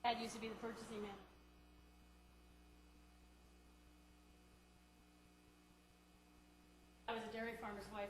Dad used to be the purchasing manager. I was a dairy farmer's wife.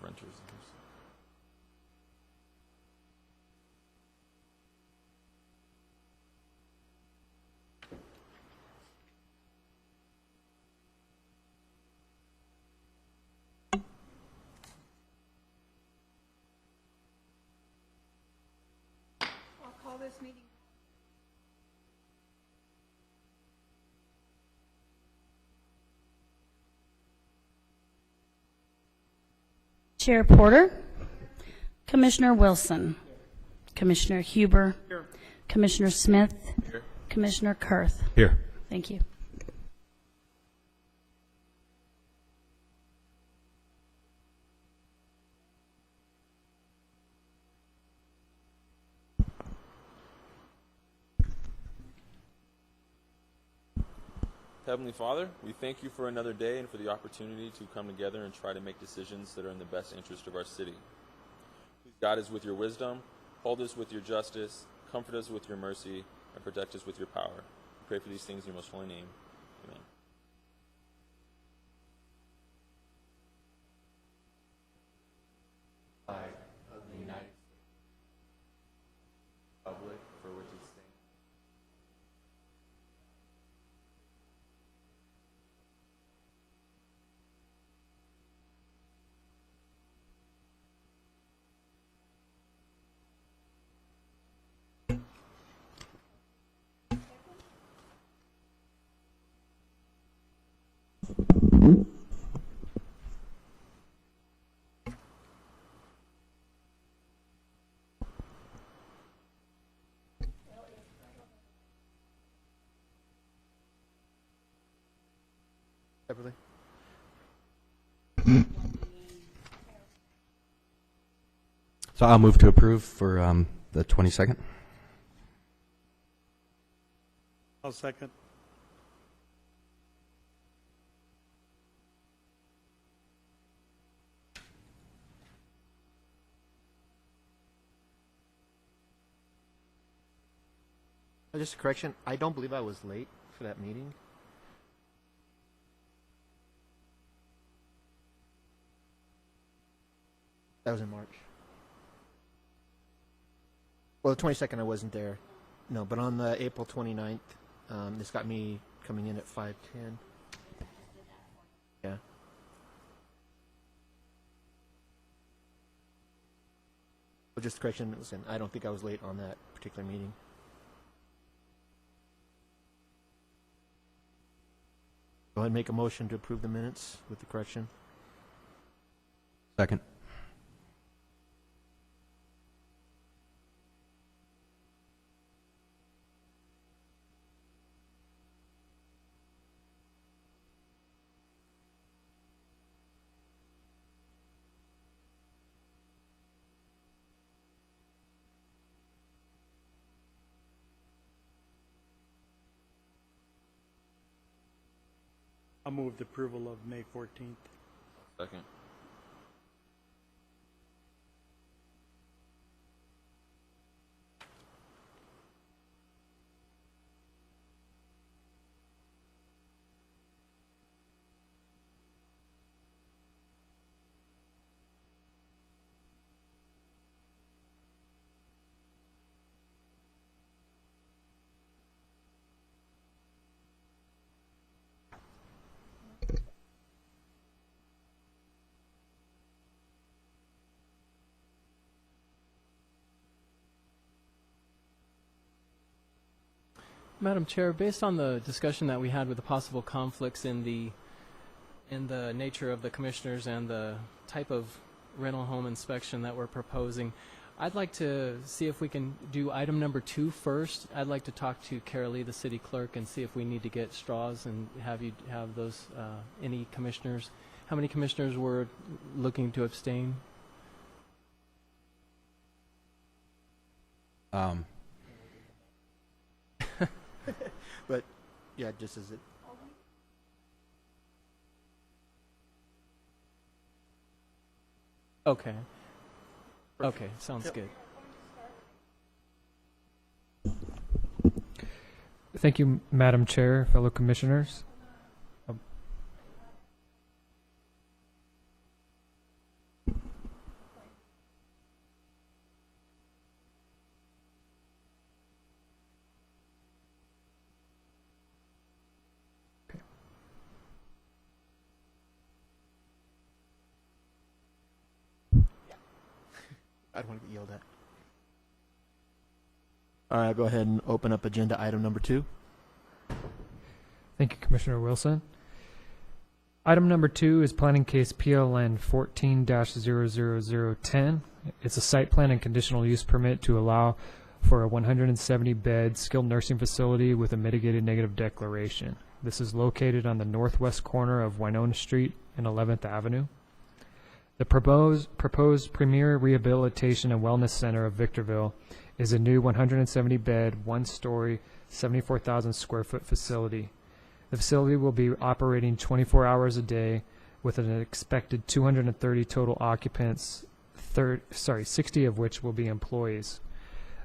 Renters. I'll call this meeting. Chair Porter, Commissioner Wilson, Commissioner Huber, Commissioner Smith, Commissioner Kurth. Here. Thank you. Heavenly Father, we thank you for another day and for the opportunity to come together and try to make decisions that are in the best interest of our city. Please guide us with your wisdom, hold us with your justice, comfort us with your mercy, and protect us with your power. We pray for these things in your most holy name. Amen. Flag of the United States, Republic for which it stands. Separately. So I'll move to approve for the 22nd. I'll second. Just a correction. I don't believe I was late for that meeting. That was in March. Well, the 22nd I wasn't there. No, but on the April 29th, this got me coming in at 5:10. Yeah. But just a correction, listen, I don't think I was late on that particular meeting. Go ahead and make a motion to approve the minutes with the correction. Second. I'll move the approval of May 14th. Second. Madam Chair, based on the discussion that we had with the possible conflicts in the nature of the commissioners and the type of rental home inspection that we're proposing, I'd like to see if we can do item number 2 first. I'd like to talk to Carolee, the city clerk, and see if we need to get straws and have you have those, any commissioners. How many commissioners were looking to abstain? But, yeah, just as it... Okay. Okay, sounds good. Thank you, Madam Chair, fellow commissioners. I don't want to get yelled at. All right, go ahead and open up agenda item number 2. Thank you, Commissioner Wilson. Item number 2 is planning case PLN 14-00010. It's a site plan and conditional use permit to allow for a 170-bed skilled nursing facility with a mitigated negative declaration. This is located on the northwest corner of Winona Street and 11th Avenue. The proposed premier rehabilitation and wellness center of Victorville is a new 170-bed, one-story, 74,000 square foot facility. The facility will be operating 24 hours a day with an expected 230 total occupants, 60 of which will be employees.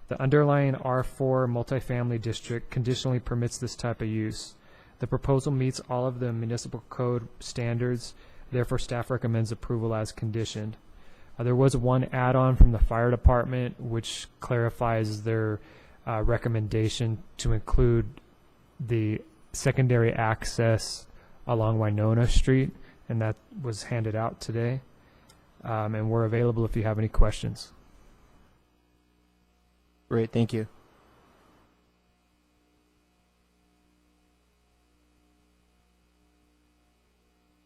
The underlying R4 multifamily district conditionally permits this type of use. The proposal meets all of the municipal code standards, therefore staff recommends approval as conditioned. There was one add-on from the fire department which clarifies their recommendation to include the secondary access along Winona Street, and that was handed out today. And we're available if you have any questions. Great, thank you.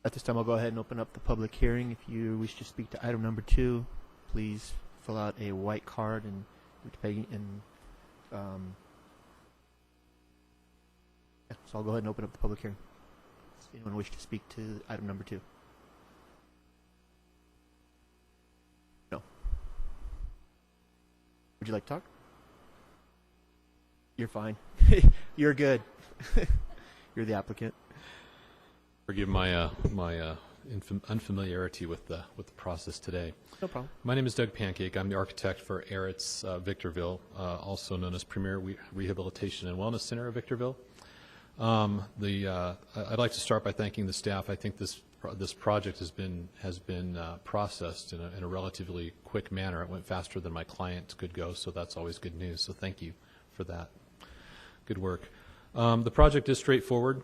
At this time, I'll go ahead and open up the public hearing. If you wish to speak to item number 2, please fill out a white card and so I'll go ahead and open up the public hearing. Does anyone wish to speak to item number 2? No. Would you like to talk? You're fine. You're good. You're the applicant. Forgive my unfamiliarity with the process today. No problem. My name is Doug Pancake. I'm the architect for Aritz Victorville, also known as Premier Rehabilitation and Wellness Center of Victorville. I'd like to start by thanking the staff. I think this project has been processed in a relatively quick manner. It went faster than my client could go, so that's always good news. So thank you for that. Good work. The project is straightforward.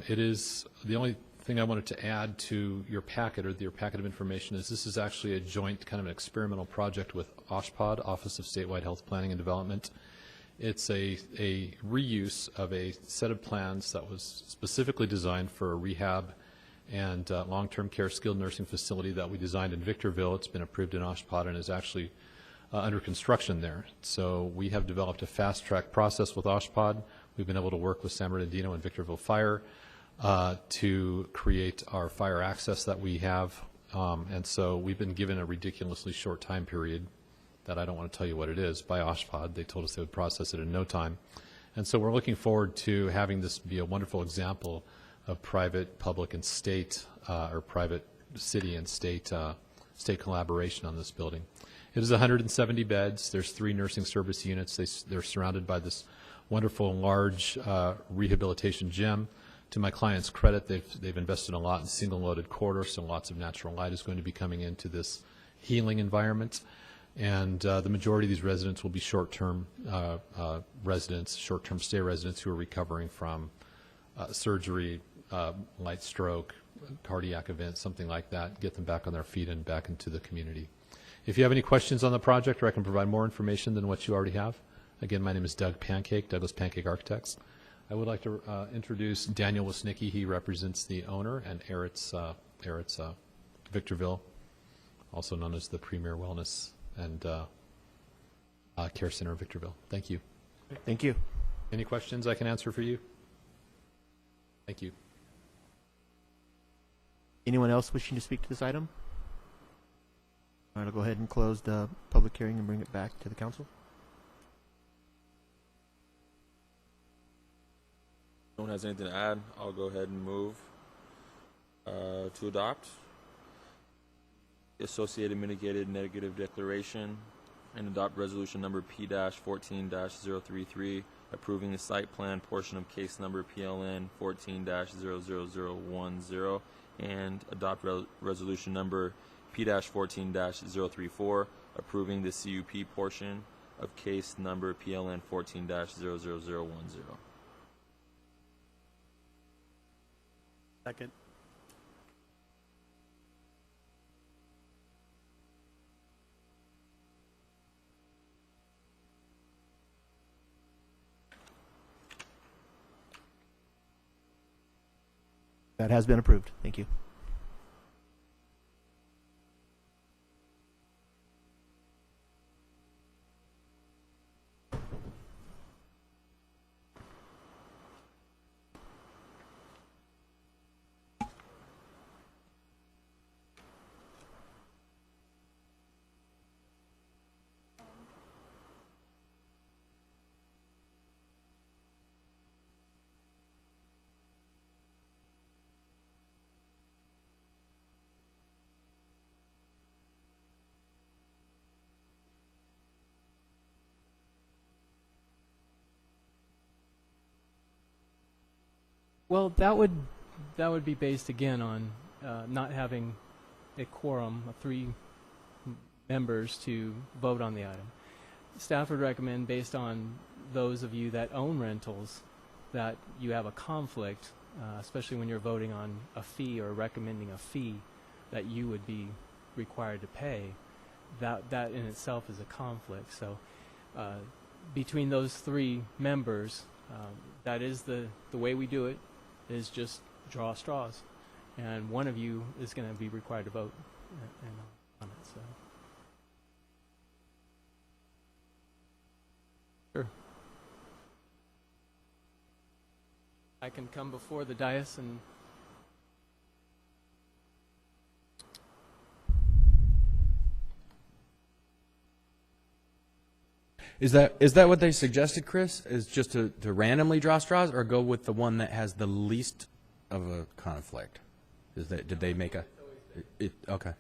It is the only thing I wanted to add to your packet, or your packet of information, is this is actually a joint kind of an experimental project with OSHPD, Office of Statewide Health Planning and Development. It's a reuse of a set of plans that was specifically designed for a rehab and long-term care skilled nursing facility that we designed in Victorville. It's been approved in OSHPD and is actually under construction there. So we have developed a fast-track process with OSHPD. We've been able to work with San Bernardino and Victorville Fire to create our fire access that we have. And so we've been given a ridiculously short time period that I don't want to tell you what it is by OSHPD. They told us they would process it in no time. And so we're looking forward to having this be a wonderful example of private, public, and state, or private city and state collaboration on this building. It is 170 beds. There's 3 nursing service units. They're surrounded by this wonderful large rehabilitation gym. To my client's credit, they've invested a lot in single-loaded corridors, so lots of natural light is going to be coming into this healing environment. And the majority of these residents will be short-term residents, short-term stay residents who are recovering from surgery, light stroke, cardiac event, something like that, get them back on their feet and back into the community. If you have any questions on the project, or I can provide more information than what you already have, again, my name is Doug Pancake, Douglas Pancake Architects. I would like to introduce Daniel Wisnicki. He represents the owner and Aritz Victorville, also known as the Premier Wellness and Care Center of Victorville. Thank you. Thank you. Any questions I can answer for you? Thank you. Anyone else wishing to speak to this item? All right, I'll go ahead and close the public hearing and bring it back to the council. No one has anything to add. I'll go ahead and move to adopt the associated mitigated negative declaration and adopt resolution number P-14-033 approving the site plan portion of case number PLN 14-00010 and adopt resolution number P-14-034 approving the CUP portion of case number PLN 14-00010. Second. That has been approved. Thank you. Well, that would be based again on not having a quorum of 3 members to vote on the item. Staff would recommend, based on those of you that own rentals, that you have a conflict, especially when you're voting on a fee or recommending a fee that you would be required to pay. That in itself is a conflict. So between those 3 members, that is the way we do it, is just draw straws. And one of you is going to be required to vote on it. So. Sure. I can come before the dais and Is that what they suggested, Chris? Is just to randomly draw straws, or go with the one that has the least of a conflict? Did they make a? Okay.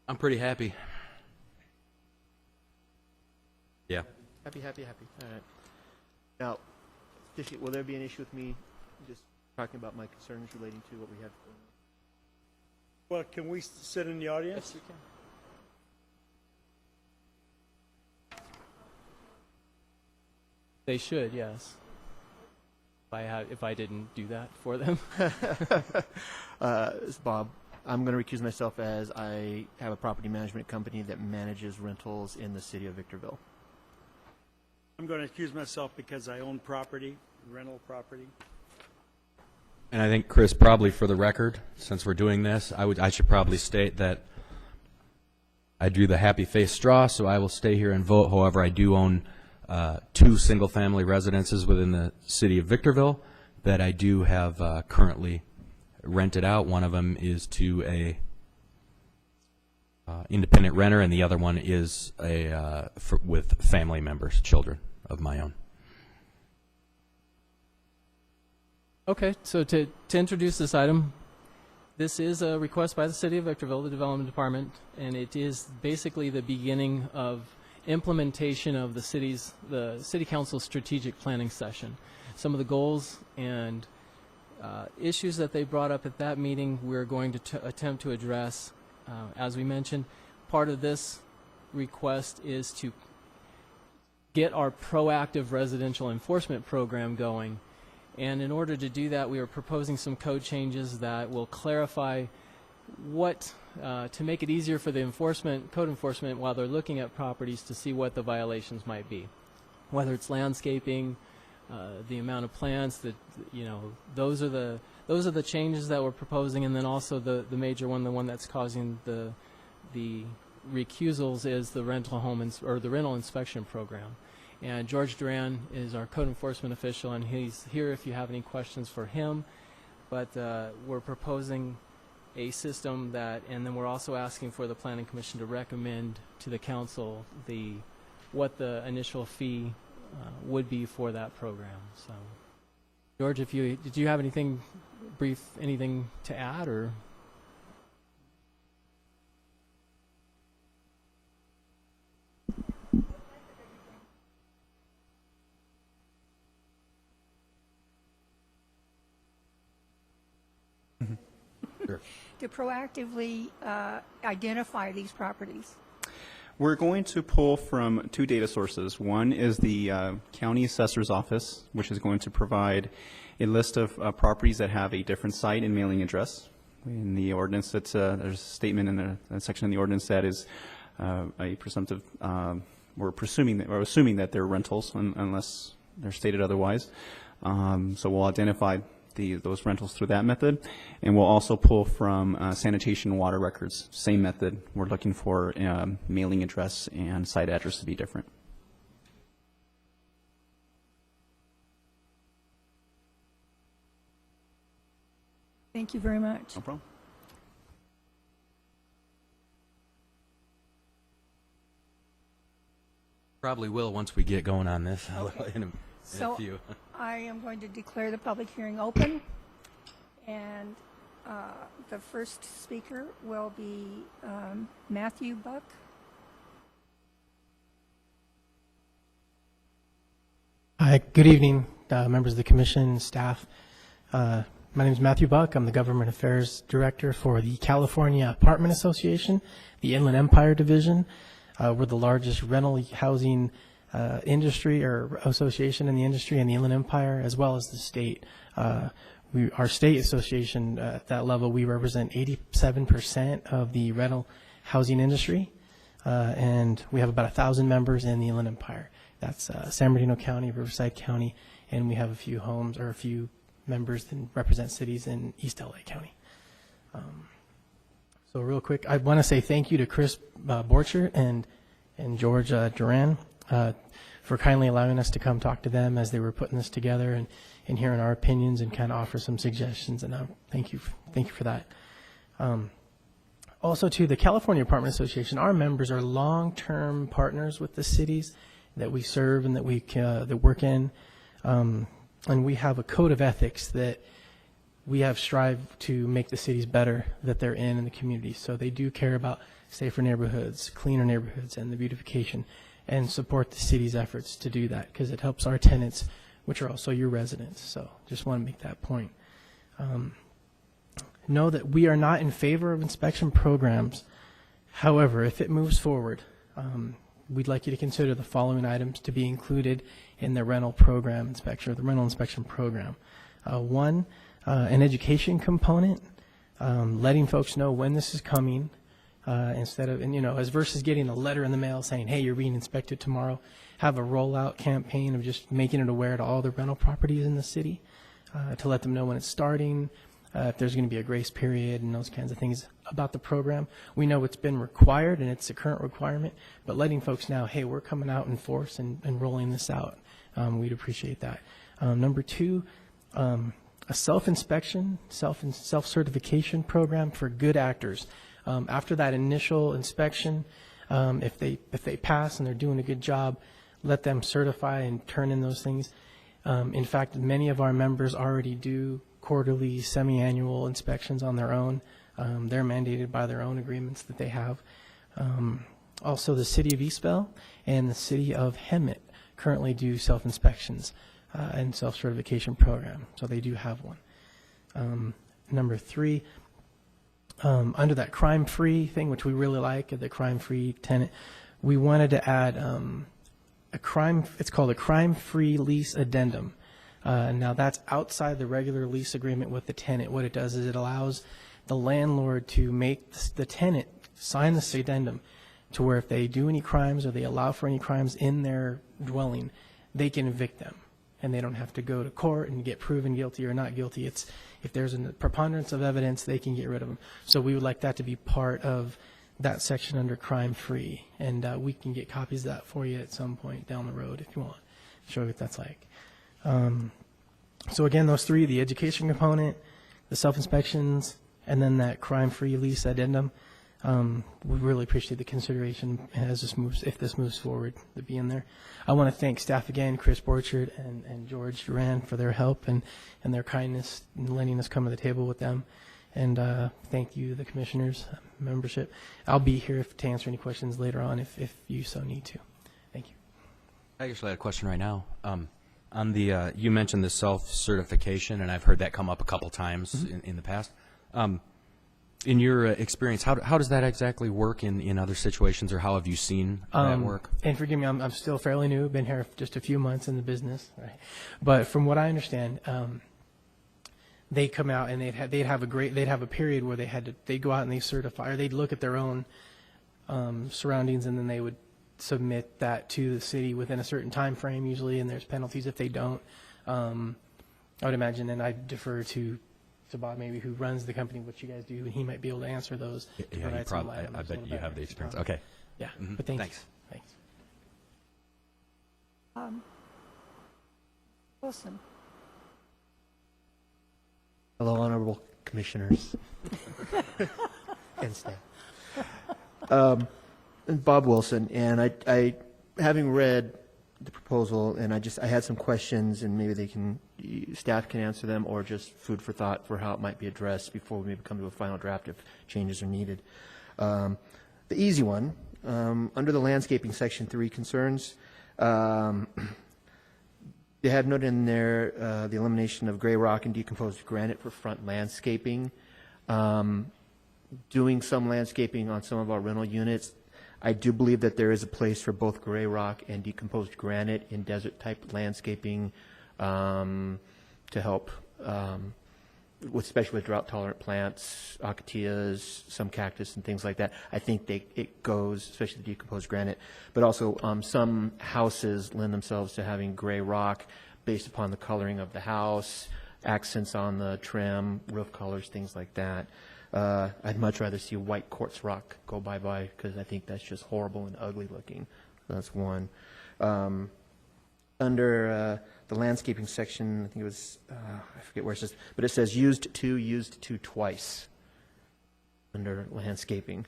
I'm pretty happy. Yeah. Happy. All right. Now, will there be an issue with me just talking about my concerns relating to what we have going on? Well, can we sit in the audience? yes, you can. They should, yes. If I didn't do that for them. This is Bob. I'm going to recuse myself as I have a property management company that manages rentals in the city of Victorville. I'm going to accuse myself because I own property, rental property. And I think, Chris, probably for the record, since we're doing this, I should probably state that I drew the happy face straw, so I will stay here and vote. However, I do own 2 single-family residences within the city of Victorville that I do have currently rented out. One of them is to a independent renter, and the other one is with family members, children of my own. Okay, so to introduce this item, this is a request by the City of Victorville, the Development Department, and it is basically the beginning of implementation of the City Council strategic planning session. Some of the goals and issues that they brought up at that meeting we're going to attempt to address. As we mentioned, part of this request is to get our proactive residential enforcement program going. And in order to do that, we are proposing some code changes that will clarify what, to make it easier for the code enforcement while they're looking at properties to see what the violations might be. Whether it's landscaping, the amount of plants, those are the changes that we're proposing. And then also the major one, the one that's causing the recusals, is the rental rental inspection program. And George Duran is our code enforcement official, and he's here if you have any questions for him. But we're proposing a system and then we're also asking for the Planning Commission to recommend to the council what the initial fee would be for that program. So, George, did you have anything to add, or? To proactively identify these properties? We're going to pull from 2 data sources. One is the County Assessor's Office, which is going to provide a list of properties that have a different site and mailing address. In the ordinance, there's a statement in the section in the ordinance that is a presumptive, we're assuming that they're rentals unless they're stated otherwise. So we'll identify those rentals through that method, and we'll also pull from sanitation and water records. Same method. We're looking for mailing address and site address to be different. Thank you very much. No problem. Probably will once we get going on this Okay. in a So few. I am going to declare the public hearing open, and the first speaker will be Matthew Buck. Hi, good evening, members of the commission and staff. My name is Matthew Buck. I'm the Government Affairs Director for the California Apartment Association, the Inland Empire Division. We're the largest rental housing industry or association in the industry in the Inland Empire, as well as the state. Our state association, at that level, we represent 87% of the rental housing industry, and we have about 1,000 members in the Inland Empire. That's San Bernardino County, Riverside County, and we have a few homes or a few members that represent cities in East LA County. So real quick, I want to say thank you to Chris Borchert and George Duran for kindly allowing us to come talk to them as they were putting this together and hearing our opinions and kind of offer some suggestions. And thank you for that. Also, to the California Apartment Association, our members are long-term partners with the cities that we serve and that we that work in, and we have a code of ethics that we have strived to make the cities better that they're in the community. So they do care about safer neighborhoods, cleaner neighborhoods, and the beautification, and support the city's efforts to do that because it helps our tenants, which are also your residents. So just want to make that point. Know that we are not in favor of inspection programs. However, if it moves forward, we'd like you to consider the following items to be included in the rental program inspection, or the rental inspection program. One, an education component, letting folks know when this is coming, instead of, and as versus getting a letter in the mail saying, hey, you're being inspected tomorrow, have a rollout campaign of just making it aware to all the rental properties in the city to let them know when it's starting, if there's going to be a grace period and those kinds of things about the program. We know it's been required and it's a current requirement, but letting folks know, hey, we're coming out in force and rolling this out. We'd appreciate that. Number two, a self-inspection, self-certification program for good actors. After that initial inspection, if they pass and they're doing a good job, let them certify and turn in those things. In fact, many of our members already do quarterly, semi-annual inspections on their own. They're mandated by their own agreements that they have. Also, the City of Eastvale and the City of Hemet currently do self-inspections and self-certification program, so they do have one. Number three, under that crime-free thing, which we really like, the crime-free tenant, we wanted to add it's called a crime-free lease addendum. Now that's outside the regular lease agreement with the tenant. What it does is it allows the landlord to make the tenant sign this addendum to where if they do any crimes or they allow for any crimes in their dwelling, they can evict them. And they don't have to go to court and get proven guilty or not guilty. It's if there's a preponderance of evidence, they can get rid of them. So we would like that to be part of that section under crime-free. And we can get copies of that for you at some point down the road if you want. Show you what that's like. So again, those three, the education component, the self-inspections, and then that crime-free lease addendum, we really appreciate the consideration as if this moves forward to be in there. I want to thank staff again, Chris Borchert and George Duran, for their help and their kindness in letting us come to the table with them. And thank you, the commissioners, membership. I'll be here to answer any questions later on if you so need to. Thank you. I actually had a question right now. On the you mentioned the self-certification, and I've heard that come up a couple times in the past. In your experience, how does that exactly work in other situations, or how have you seen that work? And forgive me, I'm still fairly new. Been here just a few months in the business, right? But from what I understand, they come out and they'd have a period where they'd go out and they certify, or they'd look at their own surroundings, and then they would submit that to the city within a certain time frame usually, and there's penalties if they don't. I would imagine, and I defer to Bob maybe, who runs the company, what you guys do, and he might be able to answer those. Yeah, you probably, I bet you have the experience. Okay. Yeah, but thanks. Wilson. Hello, honorable commissioners and staff. Bob Wilson, and I having read the proposal, and I had some questions, and maybe staff can answer them, or just food for thought for how it might be addressed before we maybe come to a final draft if changes are needed. The easy one, under the landscaping section 3 concerns, they have noted in there the elimination of gray rock and decomposed granite for front landscaping. Doing some landscaping on some of our rental units, I do believe that there is a place for both gray rock and decomposed granite in desert-type landscaping to help, especially with drought-tolerant plants, acacias, some cactus, and things like that. I think it goes, especially the decomposed granite. But also, some houses lend themselves to having gray rock based upon the coloring of the house, accents on the trim, roof colors, things like that. I'd much rather see white quartz rock go bye-bye because I think that's just horrible and ugly looking. That's one. Under the landscaping section, I think it was, I forget where it says, but it says used to twice under landscaping.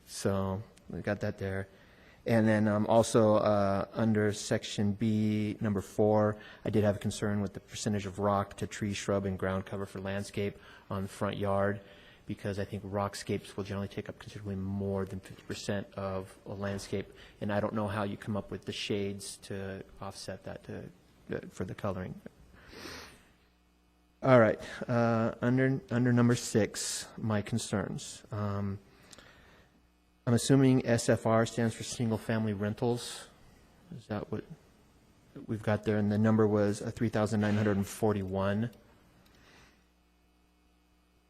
So we got that there. And then also under section B, number 4, I did have a concern with the percentage of rock to tree, shrub, and ground cover for landscape on the front yard, because I think rockscapes will generally take up considerably more than 50% of a landscape, and I don't know how you come up with the shades to offset that for the coloring. All right, under number 6, my concerns. I'm assuming SFR stands for single-family rentals. Is that what we've got there? And the number was 3,941.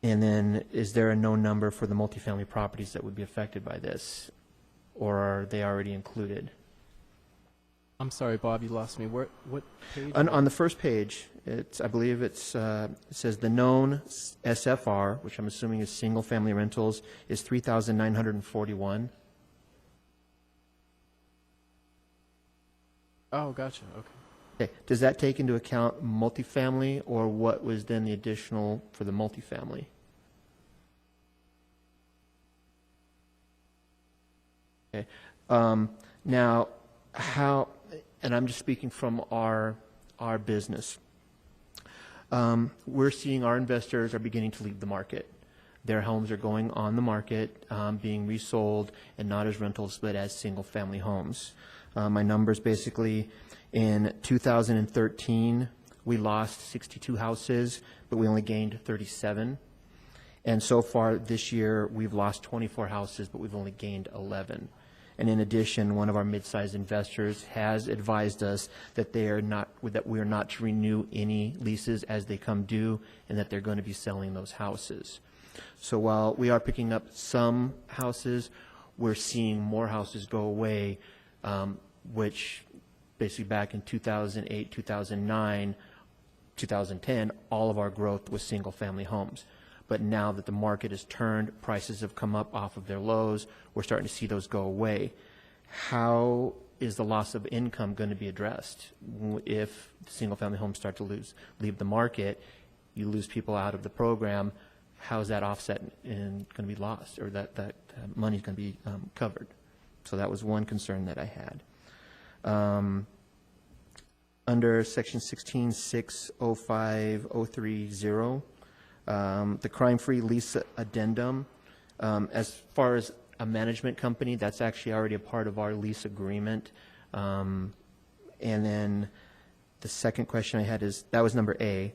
And then is there a no number for the multifamily properties that would be affected by this? Or are they already included? I'm sorry, Bob, you lost me. What page? On the first page, I believe it says the known SFR, which I'm assuming is single-family rentals, is 3,941. Oh, gotcha. Okay. Okay. Does that take into account multifamily, or what was then the additional for the multifamily? Okay. Now, how, and I'm just speaking from our business. We're seeing our investors are beginning to leave the market. Their homes are going on the market, being resold, and not as rentals, but as single-family homes. My numbers basically, in 2013, we lost 62 houses, but we only gained 37. And so far this year, we've lost 24 houses, but we've only gained 11. And in addition, one of our mid-sized investors has advised us that we are not to renew any leases as they come due, and that they're going to be selling those houses. So while we are picking up some houses, we're seeing more houses go away, which basically back in 2008, 2009, 2010, all of our growth was single-family homes. But now that the market has turned, prices have come up off of their lows, we're starting to see those go away. How is the loss of income going to be addressed? If single-family homes start to leave the market, you lose people out of the program, how is that offset and going to be lost, or that money is going to be covered? So that was one concern that I had. Under section 16.605.030, the crime-free lease addendum, as far as a management company, that's actually already a part of our lease agreement. And then the second question I had is, that was number A.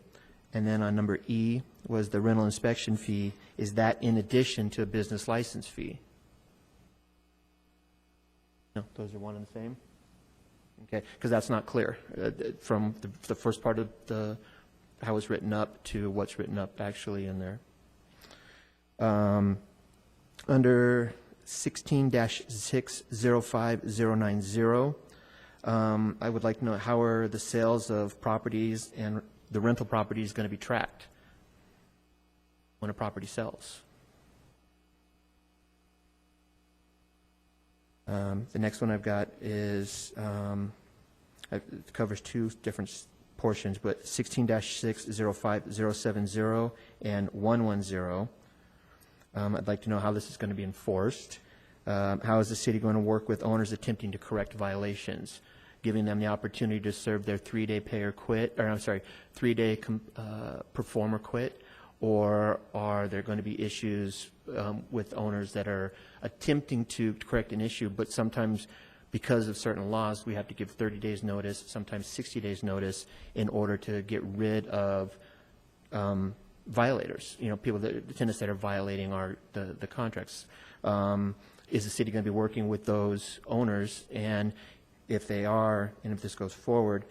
And then on number E was the rental inspection fee. Is that in addition to a business license fee? No, those are one and the same? Okay, because that's not clear from the first part of how it's written up to what's written up actually in there. Under 16-605.090, I would like to know how are the sales of properties and the rental properties going to be tracked when a property sells. The next one I've got is, it covers two different portions, but 16-605.070 and 110. I'd like to know how this is going to be enforced. How is the city going to work with owners attempting to correct violations, giving them the opportunity to serve their 3-day pay or quit, or I'm sorry, 3-day perform or quit, or are there going to be issues with owners that are attempting to correct an issue, but sometimes because of certain laws, we have to give 30 days notice, sometimes 60 days notice in order to get rid of violators, people, the tenants that are violating the contracts. Is the city going to be working with those owners? And if they are, and if this goes forward,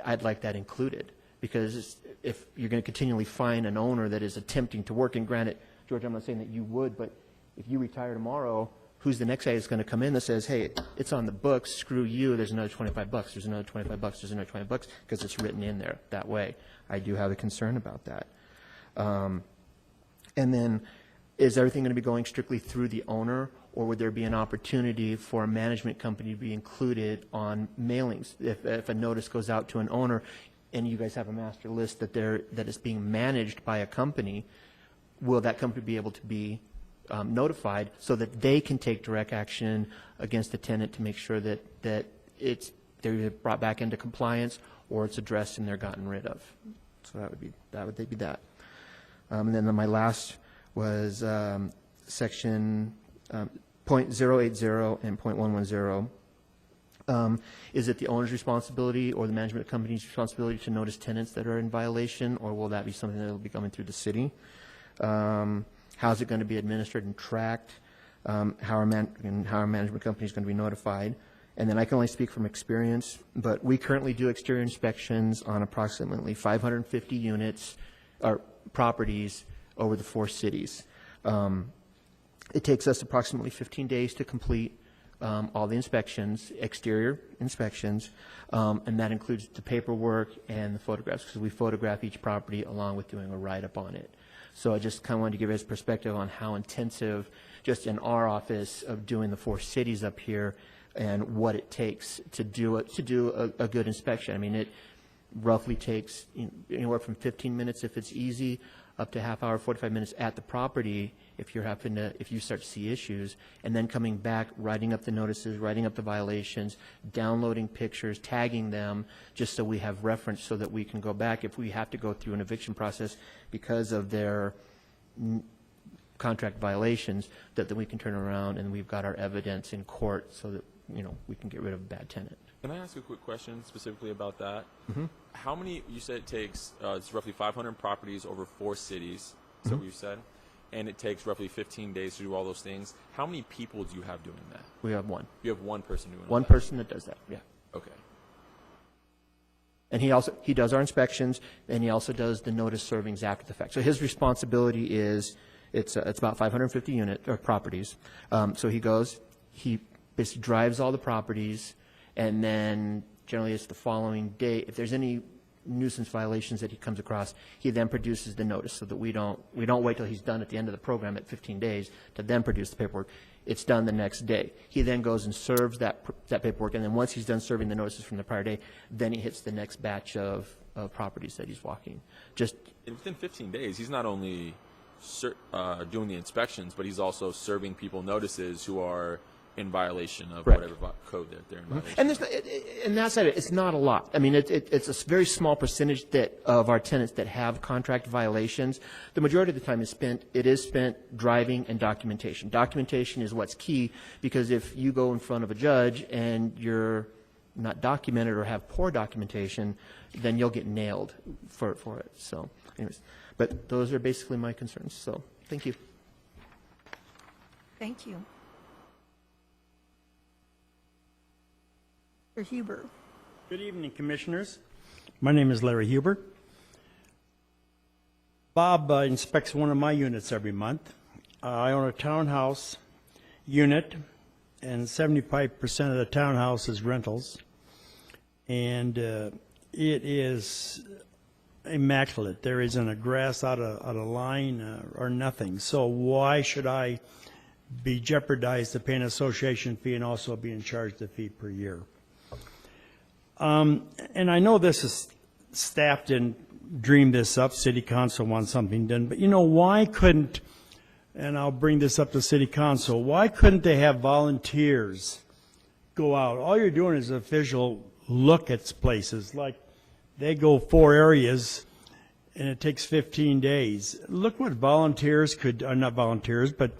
I'd like that included, because if you're going to continually find an owner that is attempting to work, and granted, George, I'm not saying that you would, but if you retire tomorrow, who's the next guy that's going to come in that says, hey, it's on the books, screw you, there's another $25, there's another $25, there's another $20, because it's written in there that way. I do have a concern about that. And then, is everything going to be going strictly through the owner, or would there be an opportunity for a management company to be included on mailings? If a notice goes out to an owner and you guys have a master list that is being managed by a company, will that company be able to be notified so that they can take direct action against the tenant to make sure that they're either brought back into compliance or it's addressed and they're gotten rid of? So that would be that. And then my last was section .080 and .110. Is it the owner's responsibility or the management company's responsibility to notice tenants that are in violation, or will that be something that will be coming through the city? How is it going to be administered and tracked? How are management companies going to be notified? And then I can only speak from experience, but we currently do exterior inspections on approximately 550 units or properties over the 4 cities. It takes us approximately 15 days to complete all the inspections, exterior inspections, and that includes the paperwork and the photographs, because we photograph each property along with doing a write-up on it. So I just kind of wanted to give you a perspective on how intensive, just in our office of doing the 4 cities up here, and what it takes to do a good inspection. I mean, it roughly takes anywhere from 15 minutes if it's easy, up to half hour, 45 minutes at the property if you start to see issues, and then coming back, writing up the notices, writing up the violations, downloading pictures, tagging them, just so we have reference so that we can go back if we have to go through an eviction process because of their contract violations, that then we can turn around and we've got our evidence in court so that we can get rid of a bad tenant. Can I ask a quick question specifically about that? Mm-hmm. How many, you said it takes, it's roughly 500 properties over 4 cities, is that what you said? And it takes roughly 15 days to do all those things. How many people do you have doing that? We have one. You have one person doing that? One person that does that, yeah. Okay. And he does our inspections, and he also does the notice servings after the fact. So his responsibility is, it's about 550 unit or properties. So he goes, he basically drives all the properties, and then generally it's the following day. If there's any nuisance violations that he comes across, he then produces the notice, so that we don't wait till he's done at the end of the program at 15 days to then produce the paperwork. It's done the next day. He then goes and serves that paperwork, and then once he's done serving the notices from the prior day, then he hits the next batch of properties that he's walking. And within 15 days, he's not only doing the inspections, but he's also serving people notices who are in violation of Correct. whatever code that they're in violation. And that side of it, it's not a lot. I mean, it's a very small percentage of our tenants that have contract violations. The majority of the time is spent driving and documentation. Documentation is what's key, because if you go in front of a judge and you're not documented or have poor documentation, then you'll get nailed for it. So, anyways, but those are basically my concerns. So, thank you. Thank you. Mr. Huber. Good evening, Commissioners. My name is Larry Huber. Bob inspects one of my units every month. I own a townhouse unit, and 75% of the townhouse is rentals. And it is immaculate. There isn't a grass out of line or nothing. So why should I be jeopardized to pay an association fee and also being charged a fee per year? And I know this is, staff didn't dream this up, city council wants something done, but why couldn't and I'll bring this up to city council, why couldn't they have volunteers go out? All you're doing is a visual look at places, like they go 4 areas and it takes 15 days. Look what volunteers could, not volunteers, but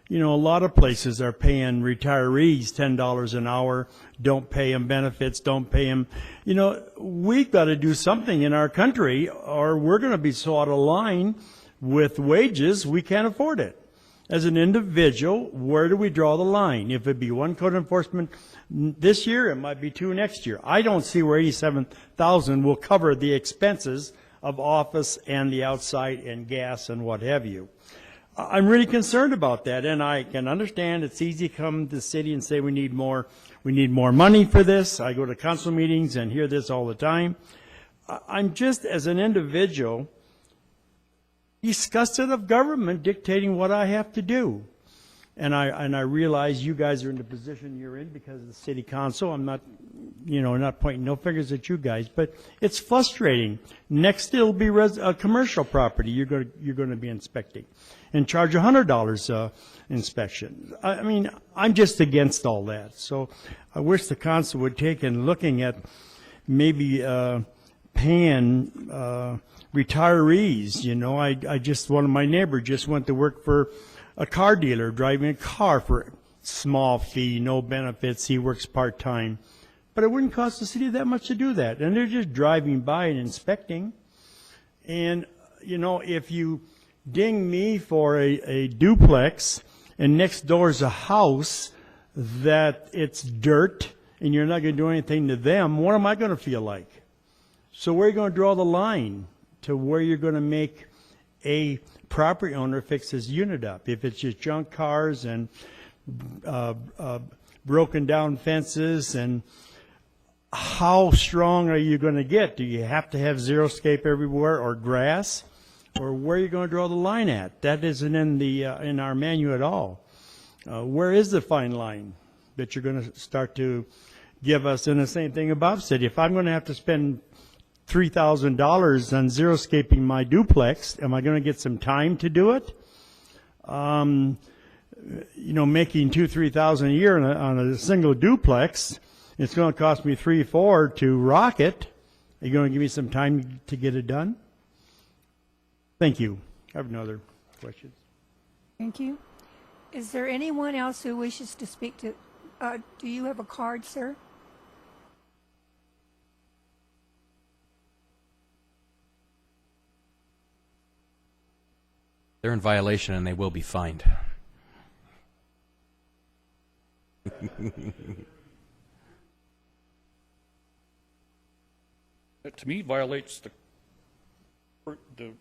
you know, a lot of places are paying retirees $10 an hour, don't pay them benefits, don't pay them. You know, we've got to do something in our country or we're going to be so out of line with wages, we can't afford it. As an individual, where do we draw the line? If it be one code enforcement this year, it might be 2 next year. I don't see where $87,000 will cover the expenses of office and the outside and gas and what have you. I'm really concerned about that, and I can understand it's easy to come to the city and say we need more money for this. I go to council meetings and hear this all the time. I'm just, as an individual, disgusted of government dictating what I have to do. And I realize you guys are in the position you're in because of the city council. I'm not, not pointing no fingers at you guys, but it's frustrating. Next, it'll be a commercial property you're going to be inspecting and charge $100 inspection. I mean, I'm just against all that. So I wish the council would take and looking at maybe paying retirees. One of my neighbors just went to work for a car dealer, driving a car for a small fee, no benefits. He works part-time. But it wouldn't cost the city that much to do that. And they're just driving by and inspecting. And, if you ding me for a duplex and next door is a house that it's dirt and you're not going to do anything to them, what am I going to feel like? So where are you going to draw the line to where you're going to make a property owner fix his unit up? If it's just junk cars and broken down fences, and how strong are you going to get? Do you have to have xeriscape everywhere or grass? Or where are you going to draw the line at? That isn't in our manual at all. Where is the fine line that you're going to start to give us? And the same thing about city. If I'm going to have to spend $3,000 on xeriscaping my duplex, am I going to get some time to do it? Making $2,000-3,000 a year on a single duplex, it's going to cost me $3,000-4,000 to rock it. Are you going to give me some time to get it done? Thank you. I have no other questions. Thank you. Is there anyone else who wishes to speak to? Do you have a card, sir? They're in violation and they will be fined. That to me violates the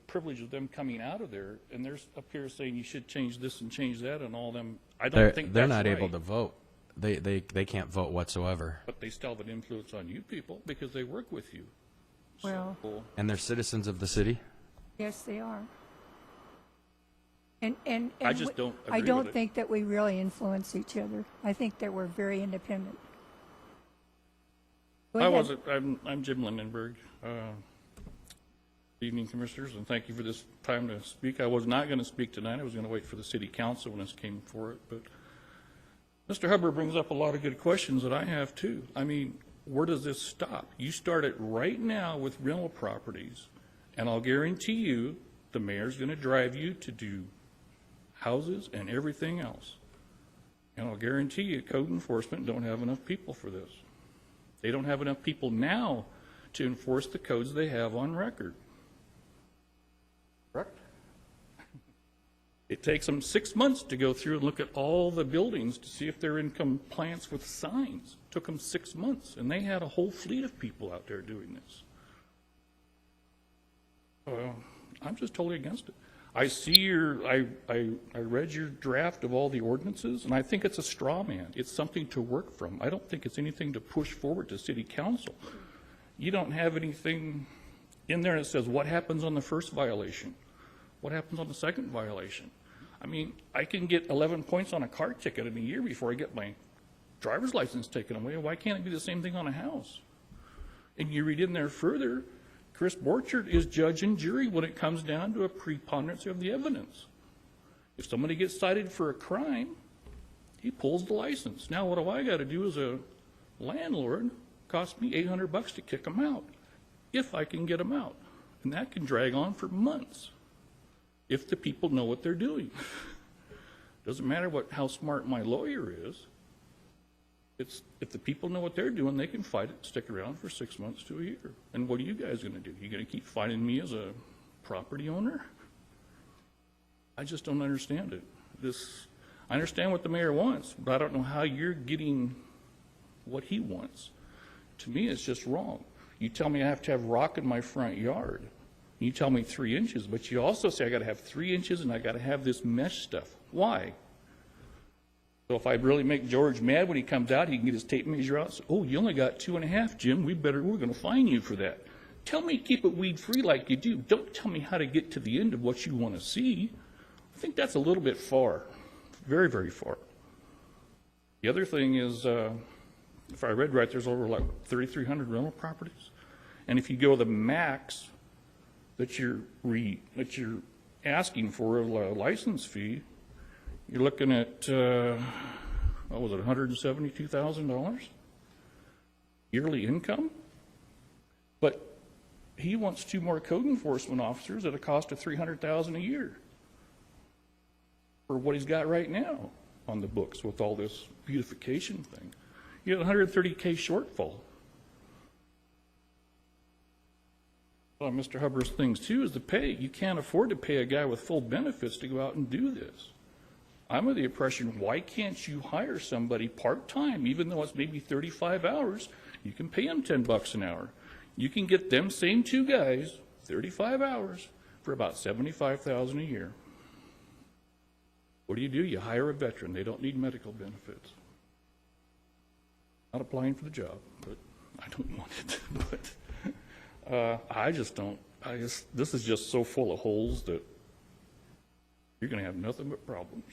privilege of them coming out of there, and they're up here saying you should change this and change that and all them. I don't think they're that's not right. able to vote. They can't vote whatsoever. But they still have an influence on you people because they work with you. Well, And they're citizens of the city. yes, they are. And I just don't agree I don't with it. think that we really influence each other. I think that we're very independent. Go ahead. I'm Jim Lindenberg. Good evening, Commissioners, and thank you for this time to speak. I was not going to speak tonight. I was going to wait for the City Council when this came for it. But Mr. Hubbard brings up a lot of good questions that I have, too. I mean, where does this stop? You start it right now with rental properties, and I'll guarantee you the mayor's going to drive you to do houses and everything else. And I'll guarantee you code enforcement don't have enough people for this. They don't have enough people now to enforce the codes they have on record. Correct? It takes them 6 months to go through and look at all the buildings to see if they're in compliance with signs. It took them 6 months, and they had a whole fleet of people out there doing this. I'm just totally against it. I see I read your draft of all the ordinances, and I think it's a straw man. It's something to work from. I don't think it's anything to push forward to City Council. You don't have anything in there that says what happens on the first violation, what happens on the second violation. I mean, I can get 11 points on a car ticket in a year before I get my driver's license taken away. Why can't it be the same thing on a house? And you read in there further, Chris Borchert is judge and jury when it comes down to a preponderance of the evidence. If somebody gets cited for a crime, he pulls the license. Now what do I got to do as a landlord? Cost me $800 to kick them out, if I can get them out. And that can drag on for months if the people know what they're doing. Doesn't matter how smart my lawyer is. If the people know what they're doing, they can fight it, stick around for 6 months to a year. And what are you guys going to do? You going to keep fighting me as a property owner? I just don't understand it. I understand what the mayor wants, but I don't know how you're getting what he wants. To me, it's just wrong. You tell me I have to have rock in my front yard. You tell me 3 inches, but you also say I got to have 3 inches and I got to have this mesh stuff. Why? So if I really make George mad when he comes out, he can get his tape measure out. So, oh, you only got 2.5, Jim. We're going to fine you for that. Tell me to keep it weed free like you do. Don't tell me how to get to the end of what you want to see. I think that's a little bit far, very, very far. The other thing is, if I read right, there's over like 3,300 rental properties, and if you go the max that you're asking for a license fee, you're looking at what was it, $172,000 yearly income. But he wants 2 more code enforcement officers at a cost of $300,000 a year for what he's got right now on the books with all this beautification thing. You have $130K shortfall. Well, Mr. Hubbard's things too is the pay. You can't afford to pay a guy with full benefits to go out and do this. I'm of the impression, why can't you hire somebody part-time, even though it's maybe 35 hours, you can pay them $10 an hour. You can get them same 2 guys, 35 hours, for about $75,000 a year. What do? You hire a veteran. They don't need medical benefits. Not applying for the job, but I don't want it. But I just don't. This is just so full of holes that you're going to have nothing but problems.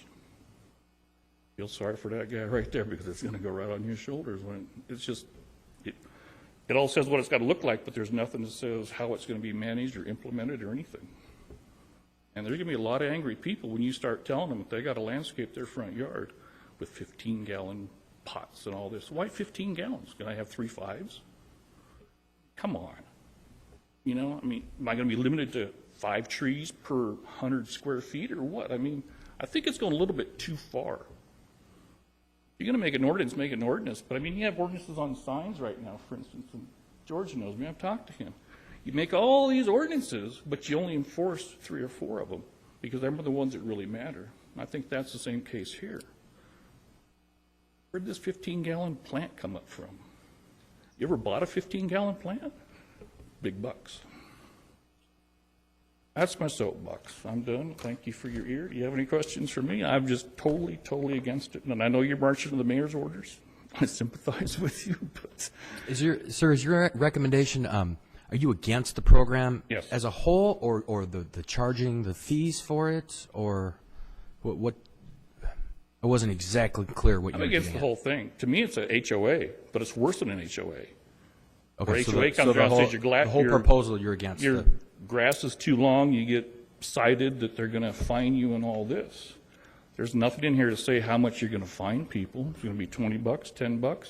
Feel sorry for that guy right there because it's going to go right on your shoulders. When it's just, it all says what it's got to look like, but there's nothing that says how it's going to be managed or implemented or anything. And there's going to be a lot of angry people when you start telling them that they got to landscape their front yard with 15-gallon pots and all this. Why 15 gallons? Can I have 3 5s? Come on. You know, I mean, am I going to be limited to 5 trees per 100 square feet or what? I mean, I think it's going a little bit too far. If you're going to make an ordinance, make an ordinance. But I mean, you have ordinances on signs right now, for instance, and George knows me, I've talked to him. You make all these ordinances, but you only enforce 3 or 4 of them because they're the ones that really matter. And I think that's the same case here. Where'd this 15-gallon plant come up from? You ever bought a 15-gallon plant? Big bucks. That's my soapbox. I'm done. Thank you for your ear. Do you have any questions for me? I'm just totally against it. And I know you're marching to the mayor's orders. I sympathize with you, but Is your recommendation, are you against the program Yes. as a whole, or the charging the fees for it, or what? I wasn't exactly clear what I'm you were against getting the at. whole thing. To me, it's a HOA, but it's worse than an HOA. Okay, Where so HOA the, comes so around the and whole, says the whole proposal you're against. your the- grass is too long, you get cited that they're going to fine you and all this. There's nothing in here to say how much you're going to fine people. It's going to be $20, $10.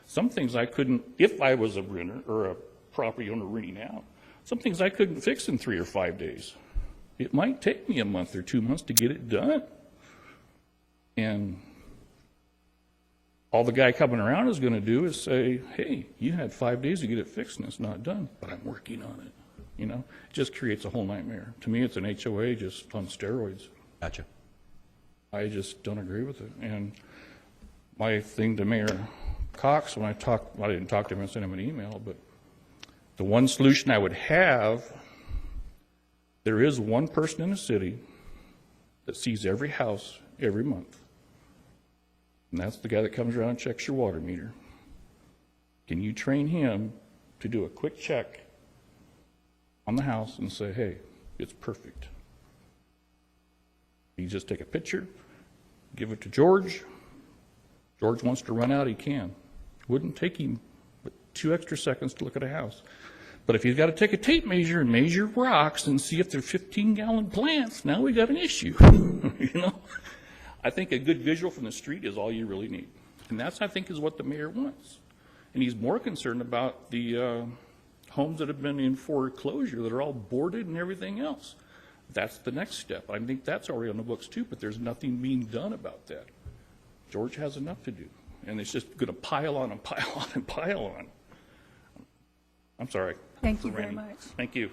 Some things I couldn't, if I was a renter or a property owner renting out, some things I couldn't fix in 3 or 5 days. It might take me a month or 2 months to get it done. And all the guy coming around is going to do is say, hey, you had 5 days to get it fixed and it's not done, but I'm working on it. You know, it just creates a whole nightmare. To me, it's an HOA just on steroids. Gotcha. I just don't agree with it. And my thing to Mayor Cox, when I didn't talk to him, I sent him an email, but the one solution I would have, there is one person in the city that sees every house every month. And that's the guy that comes around and checks your water meter. Can you train him to do a quick check on the house and say, hey, it's perfect? You just take a picture, give it to George. George wants to run out, he can. It wouldn't take him but 2 extra seconds to look at a house. But if he's got to take a tape measure and measure rocks and see if they're 15-gallon plants, now we got an issue. You know, I think a good visual from the street is all you really need, and that's, I think, is what the mayor wants. And he's more concerned about the homes that have been in foreclosure that are all boarded and everything else. That's the next step. I think that's already on the books too, but there's nothing being done about that. George has enough to do, and it's just going to pile on and pile on and pile on. I'm sorry. Thank you very much. Thank you.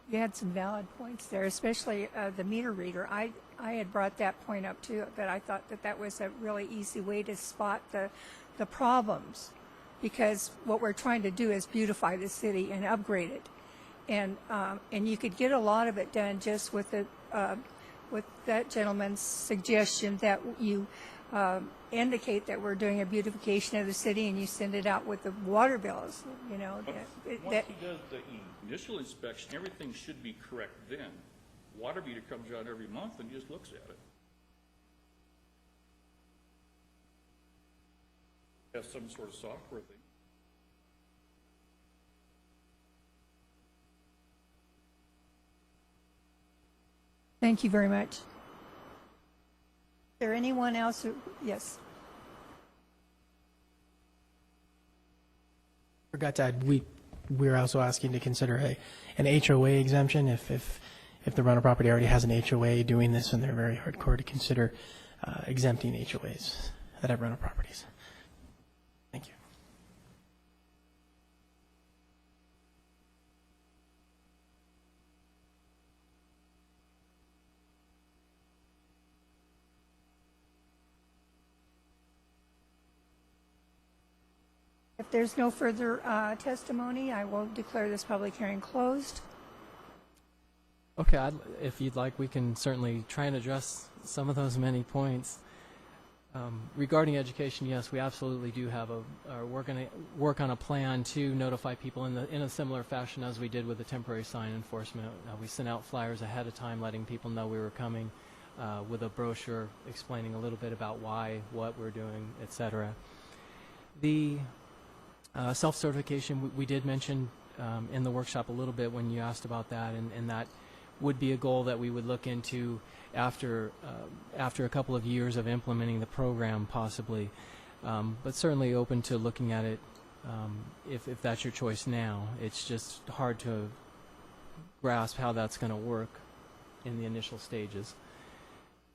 You had some valid points there, especially the meter reader. I had brought that point up too, that I thought that that was a really easy way to spot the problems, because what we're trying to do is beautify the city and upgrade it, and you could get a lot of it done just with with that gentleman's suggestion that you indicate that we're doing a beautification of the city, and you send it out with the water bills. You know, Once he does the initial inspection, everything should be correct then. Water meter comes out every month and just looks at it. Has some sort of software thing. Thank you very much. Is there anyone else who, yes? Forgot to add, we're also asking to consider an HOA exemption if the rental property already has an HOA doing this, and they're very hardcore to consider exempting HOAs that have rental properties. Thank you. If there's no further testimony, I will declare this public hearing closed. Okay, if you'd like, we can certainly try and address some of those many points. Regarding education, yes, we absolutely do have we're going to work on a plan to notify people in a similar fashion as we did with the temporary sign enforcement. We sent out flyers ahead of time letting people know we were coming with a brochure explaining a little bit about why, what we're doing, etc. The self-certification, we did mention in the workshop a little bit when you asked about that, and that would be a goal that we would look into after a couple of years of implementing the program, possibly. But certainly open to looking at it if that's your choice now. It's just hard to grasp how that's going to work in the initial stages.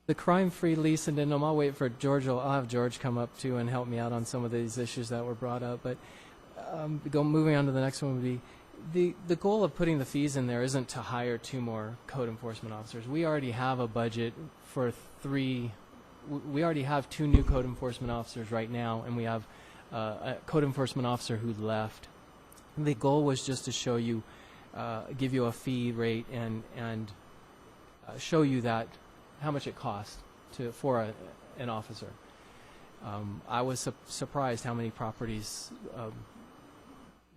The crime-free lease addendum, I'll wait for George. I'll have George come up too and help me out on some of these issues that were brought up. But moving on to the next one would be the goal of putting the fees in there isn't to hire 2 more code enforcement officers. We already have a budget for 3. We already have 2 new code enforcement officers right now, and we have a code enforcement officer who left. And the goal was just to show you, give you a fee rate and show you that how much it costs for an officer. I was surprised how many properties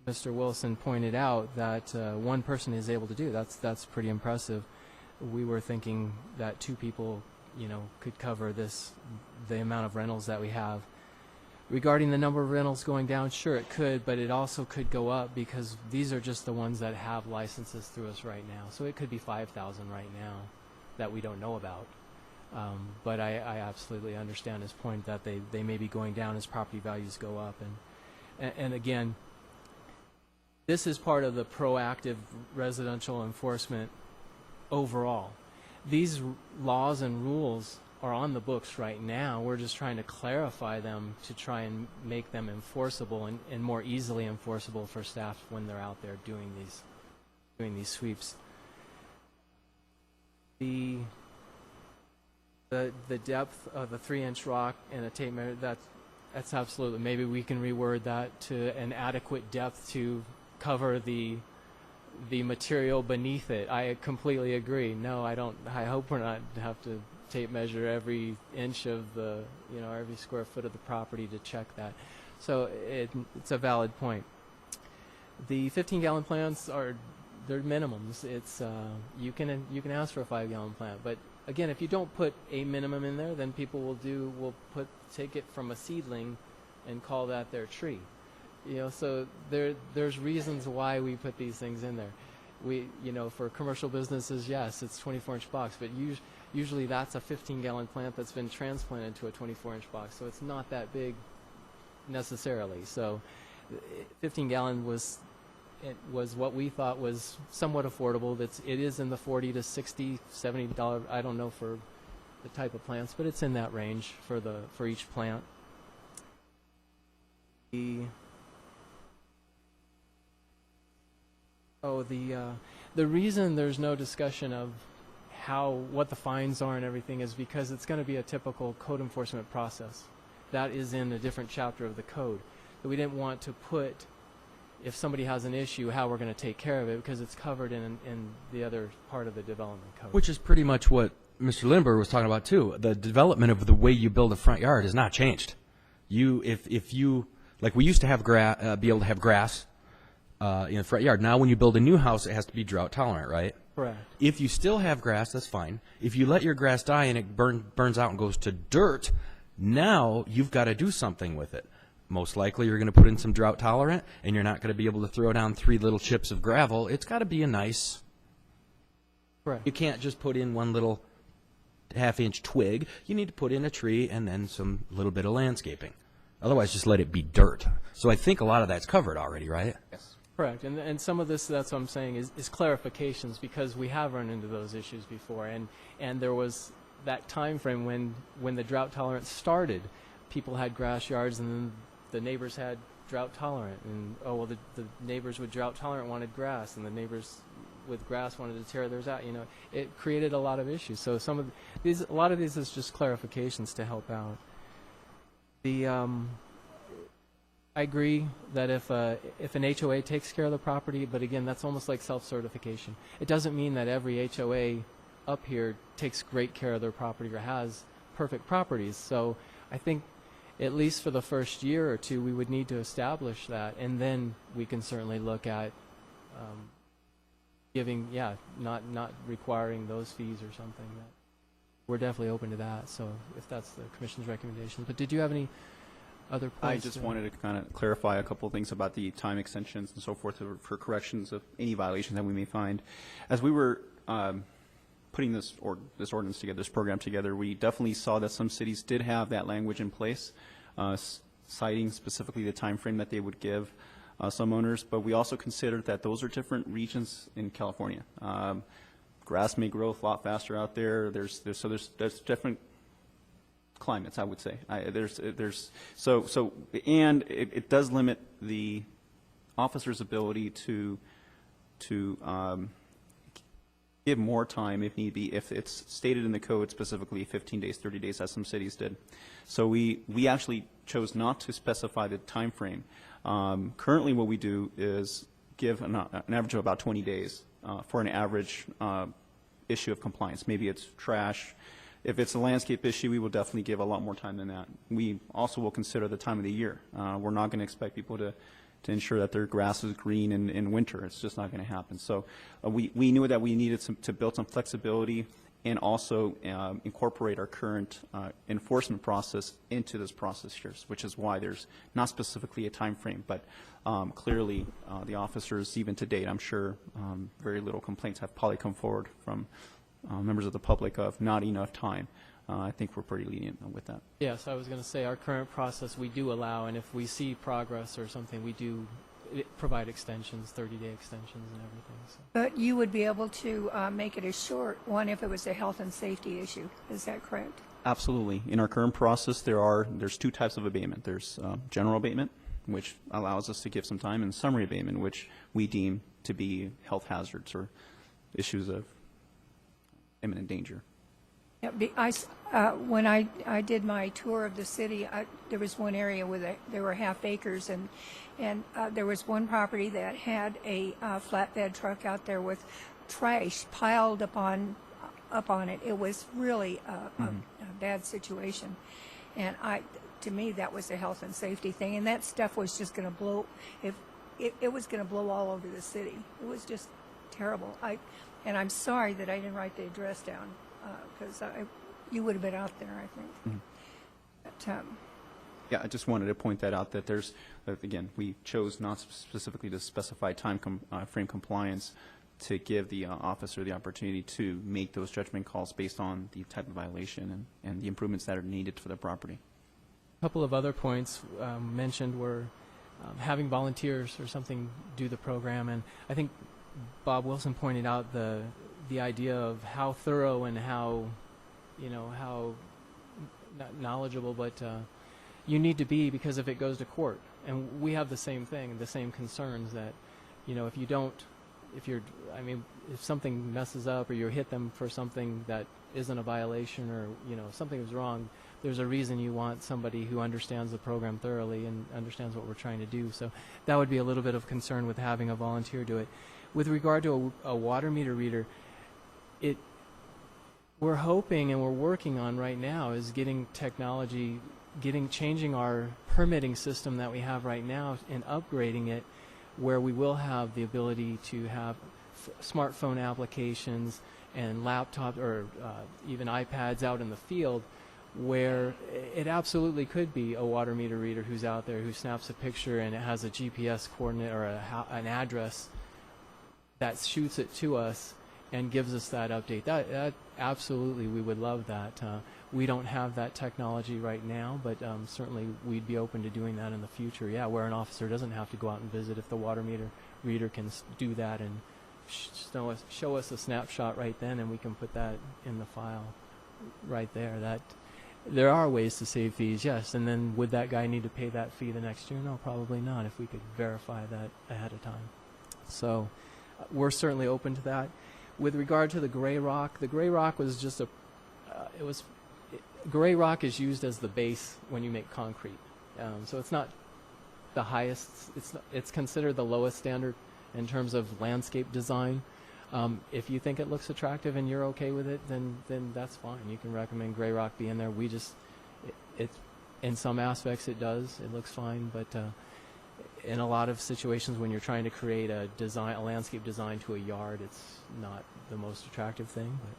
Mr. Wilson pointed out that one person is able to do. That's pretty impressive. We were thinking that 2 people, could cover the amount of rentals that we have. Regarding the number of rentals going down, sure it could, but it also could go up because these are just the ones that have licenses through us right now. So it could be 5,000 right now that we don't know about. But I absolutely understand his point that they may be going down as property values go up. And again, this is part of the proactive residential enforcement overall. These laws and rules are on the books right now. We're just trying to clarify them to try and make them enforceable and more easily enforceable for staff when they're out there doing these sweeps. The depth of a 3-inch rock and a tape measure, that's absolutely, maybe we can reword that to an adequate depth to cover the material beneath it. I completely agree. No, I don't. I hope we're not have to tape measure every inch of every square foot of the property to check that. So it's a valid point. The 15-gallon plants they're minimums. It's you can ask for a 5-gallon plant, but again, if you don't put a minimum in there, then people will take it from a seedling and call that their tree. You know, so there's reasons why we put these things in there. We, you know, for commercial businesses, yes, it's 24-inch box, but usually that's a 15-gallon plant that's been transplanted to a 24-inch box, so it's not that big necessarily. So 15-gallon was what we thought was somewhat affordable. It is in the $40 to $60, $70, I don't know for the type of plants, but it's in that range for each plant. The reason there's no discussion of what the fines are and everything is because it's going to be a typical code enforcement process. That is in a different chapter of the code. But we didn't want to put, if somebody has an issue, how we're going to take care of it, because it's covered in the other part of the development code. Which is pretty much what Mr. Lindbergh was talking about too. The development of the way you build a front yard has not changed. If you like, we used to have be able to have grass in the front yard. Now, when you build a new house, it has to be drought tolerant, right? Correct. If you still have grass, that's fine. If you let your grass die and it burns out and goes to dirt, now you've got to do something with it. Most likely, you're going to put in some drought tolerant, and you're not going to be able to throw down 3 little chips of gravel. It's got to be a nice. Correct. You can't just put in one little half-inch twig. You need to put in a tree and then some little bit of landscaping. Otherwise, just let it be dirt. So I think a lot of that's covered already, right? Yes. Correct, and some of this, that's what I'm saying, is clarifications, because we have run into those issues before, and there was that time frame when the drought tolerance started. People had grass yards, and then the neighbors had drought tolerant, and the neighbors with drought tolerant wanted grass, and the neighbors with grass wanted to tear theirs out. You know, it created a lot of issues. So a lot of these is just clarifications to help out. I agree that if an HOA takes care of the property, but again, that's almost like self-certification. It doesn't mean that every HOA up here takes great care of their property or has perfect properties. So I think at least for the first year or two, we would need to establish that, and then we can certainly look at not requiring those fees or something. We're definitely open to that, so if that's the Commission's recommendation. But did you have any other points? I just wanted to kind of clarify a couple of things about the time extensions and so forth for corrections of any violations that we may find. As we were putting this ordinance together, this program together, we definitely saw that some cities did have that language in place, citing specifically the time frame that they would give some owners. But we also considered that those are different regions in California. Grass may grow a lot faster out there. There's different climates, I would say. And it does limit the officer's ability to give more time if need be, if it's stated in the code specifically 15 days, 30 days, as some cities did. So we actually chose not to specify the time frame. Currently what we do is give an average of about 20 days for an average issue of compliance. Maybe it's trash. If it's a landscape issue, we will definitely give a lot more time than that. We also will consider the time of the year. We're not going to expect people to ensure that their grass is green in winter. It's just not going to happen. So we knew that we needed to build some flexibility and also incorporate our current enforcement process into this process here, which is why there's not specifically a time frame, but clearly the officers, even to date, I'm sure very little complaints have probably come forward from members of the public of not enough time. I think we're pretty lenient with that. Yes, I was going to say our current process we do allow, and if we see progress or something, we do provide extensions, 30-day extensions and everything. So. But you would be able to make it a short one if it was a health and safety issue. Is that correct? Absolutely. In our current process, there's 2 types of abatement. There's general abatement, which allows us to give some time, and summary abatement, which we deem to be health hazards or issues of imminent danger. Yeah, when I did my tour of the city, there was one area where there were half acres, and there was one property that had a flatbed truck out there with trash piled up on it. It was really a bad situation, and to me that was a health and safety thing, and that stuff was just going to blow. It was going to blow all over the city. It was just terrible. And I'm sorry that I didn't write the address down, because you would have been out there, I think. Mm-hmm. But, Yeah, I just wanted to point that out, that there's, again, we chose not specifically to specify frame compliance to give the officer the opportunity to make those judgment calls based on the type of violation and the improvements that are needed for the property. A couple of other points mentioned were having volunteers or something do the program, and I think Bob Wilson pointed out the idea of how thorough and how, how not knowledgeable, but you need to be, because if it goes to court, and we have the same thing, the same concerns that, if you don't, if something messes up or you hit them for something that isn't a violation, or, something is wrong, there's a reason you want somebody who understands the program thoroughly and understands what we're trying to do. So that would be a little bit of concern with having a volunteer do it. With regard to a water meter reader, we're hoping and we're working on right now is getting technology, changing our permitting system that we have right now and upgrading it, where we will have the ability to have smartphone applications and laptops or even iPads out in the field, where it absolutely could be a water meter reader who's out there who snaps a picture and it has a GPS coordinate or an address that shoots it to us and gives us that update. That absolutely, we would love that. We don't have that technology right now, but certainly we'd be open to doing that in the future. Yeah, where an officer doesn't have to go out and visit, if the water meter reader can do that and show us a snapshot right then, and we can put that in the file right there. There are ways to save fees, yes. And then would that guy need to pay that fee the next year? No, probably not, if we could verify that ahead of time. So we're certainly open to that. With regard to the gray rock was just gray rock is used as the base when you make concrete. So it's not the highest, it's considered the lowest standard in terms of landscape design. If you think it looks attractive and you're okay with it, then that's fine. You can recommend gray rock be in there. In some aspects it does. It looks fine, but in a lot of situations when you're trying to create a landscape design to a yard, it's not the most attractive thing. But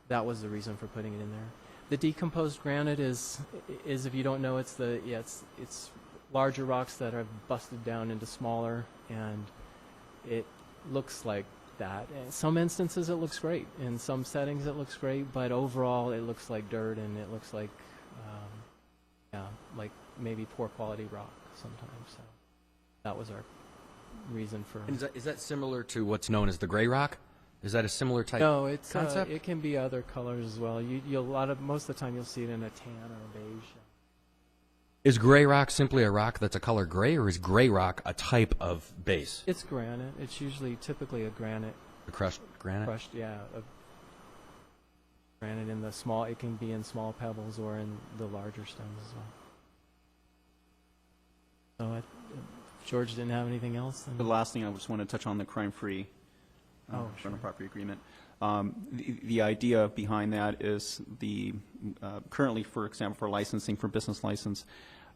that was the reason for putting it in there. The decomposed granite is if you don't know, it's larger rocks that are busted down into smaller, and it looks like that. In some instances it looks great. In some settings it looks great, but overall it looks like dirt, and it looks like like maybe poor quality rock sometimes. So that was our reason for. And is that similar to what's known as the gray rock? Is that a similar type No, it's concept? it can be other colors as well. Most of the time you'll see it in a tan or a beige. Is gray rock simply a rock that's a color gray, or is gray rock a type of base? It's granite. It's typically a granite. A crushed granite? Crushed, yeah. Granite in the small, it can be in small pebbles or in the larger stones as well. So George didn't have anything else? The last thing I just want to touch on, the crime-free rental property agreement. The idea behind that is currently, for example, for licensing, for business license,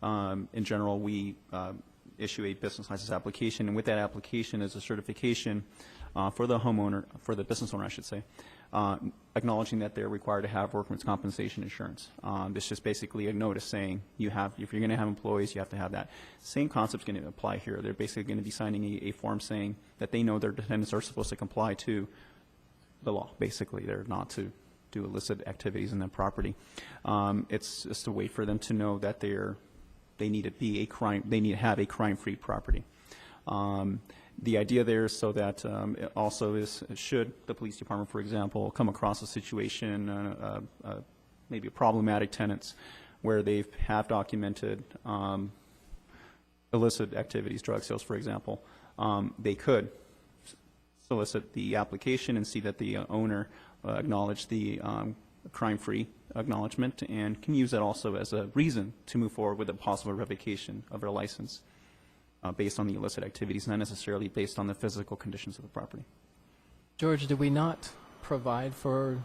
in general, we issue a business license application, and with that application is a certification for the homeowner, for the business owner, I should say, acknowledging that they're required to have workman's compensation insurance. It's just basically a notice saying if you're going to have employees, you have to have that. Same concept's going to apply here. They're basically going to be signing a form saying that they know their tenants are supposed to comply to the law. Basically, they're not to do illicit activities in their property. It's just a way for them to know that they need to have a crime-free property. The idea there is so that it also is, should the police department, for example, come across a situation, maybe a problematic tenants, where they have documented illicit activities, drug sales, for example, they could solicit the application and see that the owner acknowledged the crime-free acknowledgement, and can use that also as a reason to move forward with a possible revocation of their license based on the illicit activities, not necessarily based on the physical conditions of the property. George, did we not provide for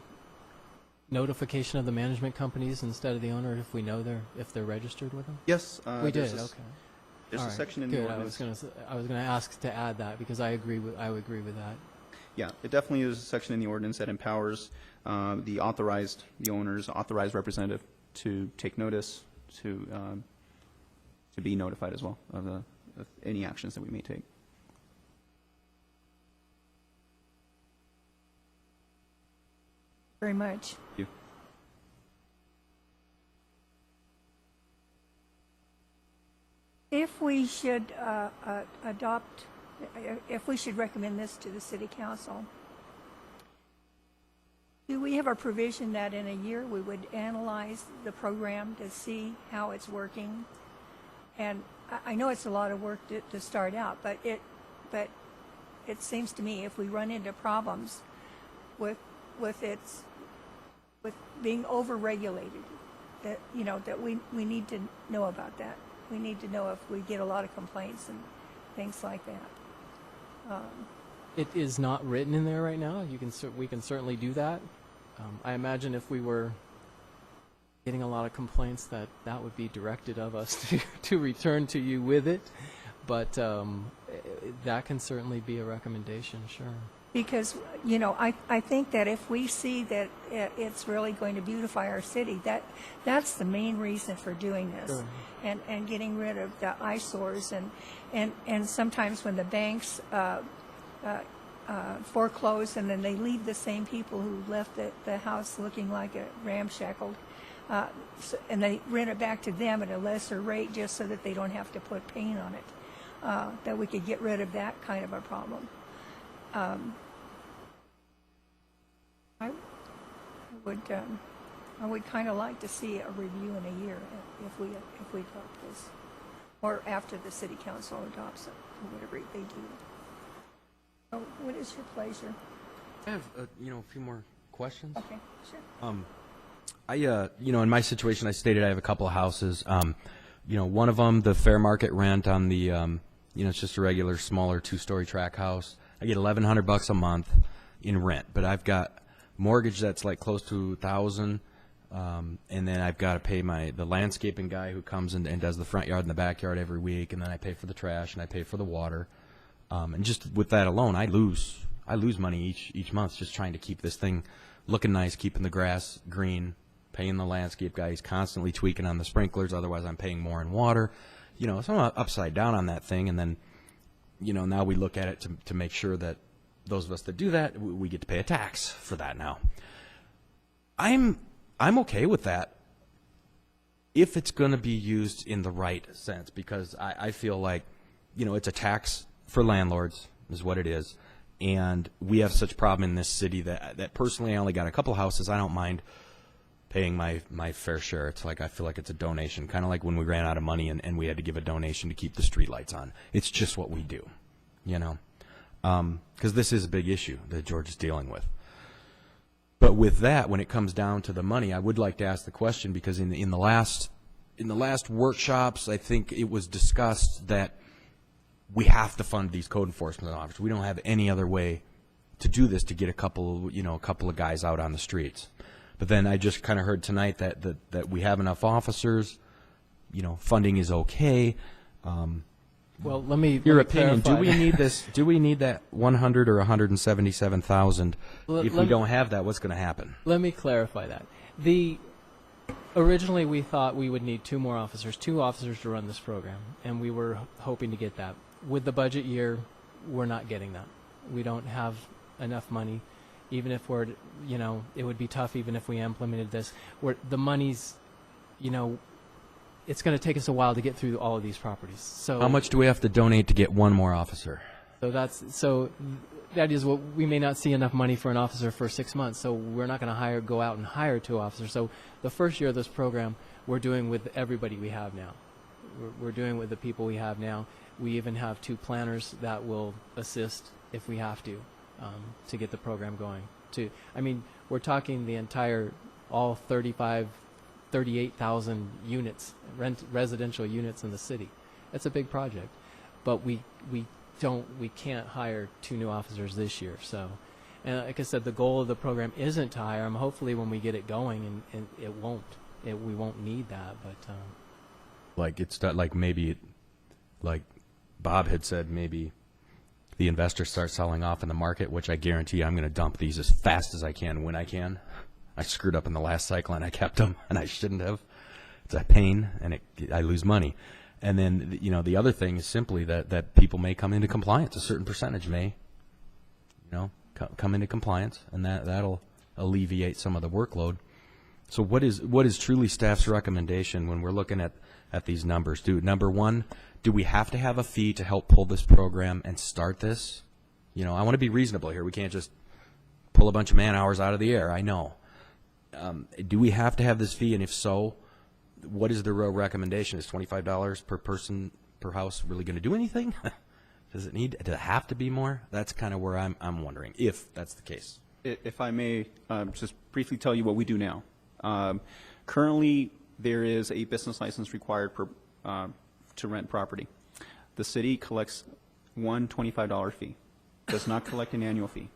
notification of the management companies instead of the owner if we know if they're registered with them? Yes, we did. Okay. There's All a right. section in Good. the ordinance. I was going to ask to add that because I would agree with that. Yeah, it definitely is a section in the ordinance that empowers the owner's authorized representative to take notice, to to be notified as well of any actions that we may take. Very much. Thank you. If we should if we should recommend this to the city council, do we have a provision that in a year we would analyze the program to see how it's working? And I know it's a lot of work to start out, but it seems to me if we run into problems with being over-regulated, that, you know, that we need to know about that. We need to know if we get a lot of complaints and things like that. It is not written in there right now. We can certainly do that. I imagine if we were getting a lot of complaints, that would be directed of us to return to you with it. But that can certainly be a recommendation, sure. Because, You know, I think that if we see that it's really going to beautify our city, that's the main reason for doing this. Sure. And getting rid of the eyesores and sometimes when the banks foreclose and then they leave the same people who left the house looking like a ramshackled, and they rent it back to them at a lesser rate just so that they don't have to put paint on it, that we could get rid of that kind of a problem. I would kind of like to see a review in a year if we adopt this, or after the city council adopts it, or whatever they do. So, what is your pleasure? I have, a few more questions. Okay, sure. In my situation, I stated I have a couple of houses. One of them, the fair market rent on the, it's just a regular, smaller 2-story tract house. I get $1,100 a month in rent, but I've got mortgage that's like close to $1,000, and then I've got to pay the landscaping guy who comes and does the front yard and the backyard every week, and then I pay for the trash and I pay for the water, and just with that alone, I lose money each month just trying to keep this thing looking nice, keeping the grass green, paying the landscape guy. He's constantly tweaking on the sprinklers, otherwise I'm paying more in water. So I'm upside down on that thing, and then now we look at it to make sure that those of us that do that, we get to pay a tax for that now. I'm okay with that if it's going to be used in the right sense, because I feel like, it's a tax for landlords is what it is. And we have such problem in this city that personally I only got a couple houses. I don't mind paying my fair share. It's like I feel like it's a donation, kind of like when we ran out of money and we had to give a donation to keep the street lights on. It's just what we do, because this is a big issue that George is dealing with. But with that, when it comes down to the money, I would like to ask the question, because in the last workshops, I think it was discussed that we have to fund these code enforcement officers. We don't have any other way to do this to get a couple of guys out on the streets. But then I just kind of heard tonight that we have enough officers. Funding is okay. Well, let me your opinion. clarify. Do we need this? Do we need that 100 or 177,000? If we don't have that, what's going to happen? Let me clarify that. Originally, we thought we would need 2 officers to run this program, and we were hoping to get that. With the budget year, we're not getting that. We don't have enough money. Even if it would be tough even if we implemented this. The money's, it's going to take us a while to get through all of these properties. So how much do we have to donate to get 1 more officer? So that is what we may not see enough money for an officer for 6 months. So we're not going to go out and hire 2 officers. So the first year of this program, we're doing with everybody we have now. We're doing with the people we have now. We even have 2 planners that will assist if we have to get the program going. We're talking the entire, all 38,000 units, residential units in the city. It's a big project, but we can't hire 2 new officers this year. So, and like I said, the goal of the program isn't to hire them. Hopefully, when we get it going, and we won't need that. But it's not like maybe, like Bob had said, maybe the investors start selling off in the market, which I guarantee I'm going to dump these as fast as I can when I can. I screwed up in the last cycle and I kept them, and I shouldn't have. It's a pain, and I lose money. And then, you know, the other thing is simply that people may come into compliance. A certain percentage may, you know, come into compliance, and that'll alleviate some of the workload. So what is truly staff's recommendation when we're looking at these numbers? Number one, do we have to have a fee to help pull this program and start this? You know, I want to be reasonable here. We can't just pull a bunch of man hours out of the air. I know. Do we have to have this fee? And if so, what is the real recommendation? Is $25 per person per house really going to do anything? Does it have to be more? That's kind of where I'm wondering, if that's the case. If I may just briefly tell you what we do now. Currently, there is a business license required to rent property. The city collects one $25 fee, does not collect an annual fee.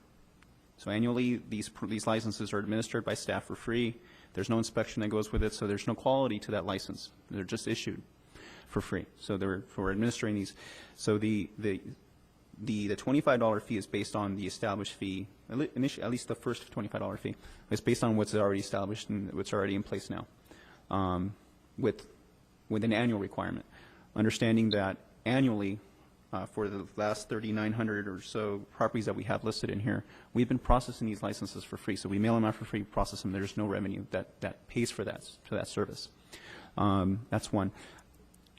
So annually, these licenses are administered by staff for free. There's no inspection that goes with it, so there's no quality to that license. They're just issued for free. So they're for administering these. So the $25 fee is based on the established fee. At least the first $25 fee is based on what's already established and what's already in place now, with an annual requirement. Understanding that annually, for the last 3,900 or so properties that we have listed in here, we've been processing these licenses for free. So we mail them out for free, process them. There's no revenue that pays for that service. That's one.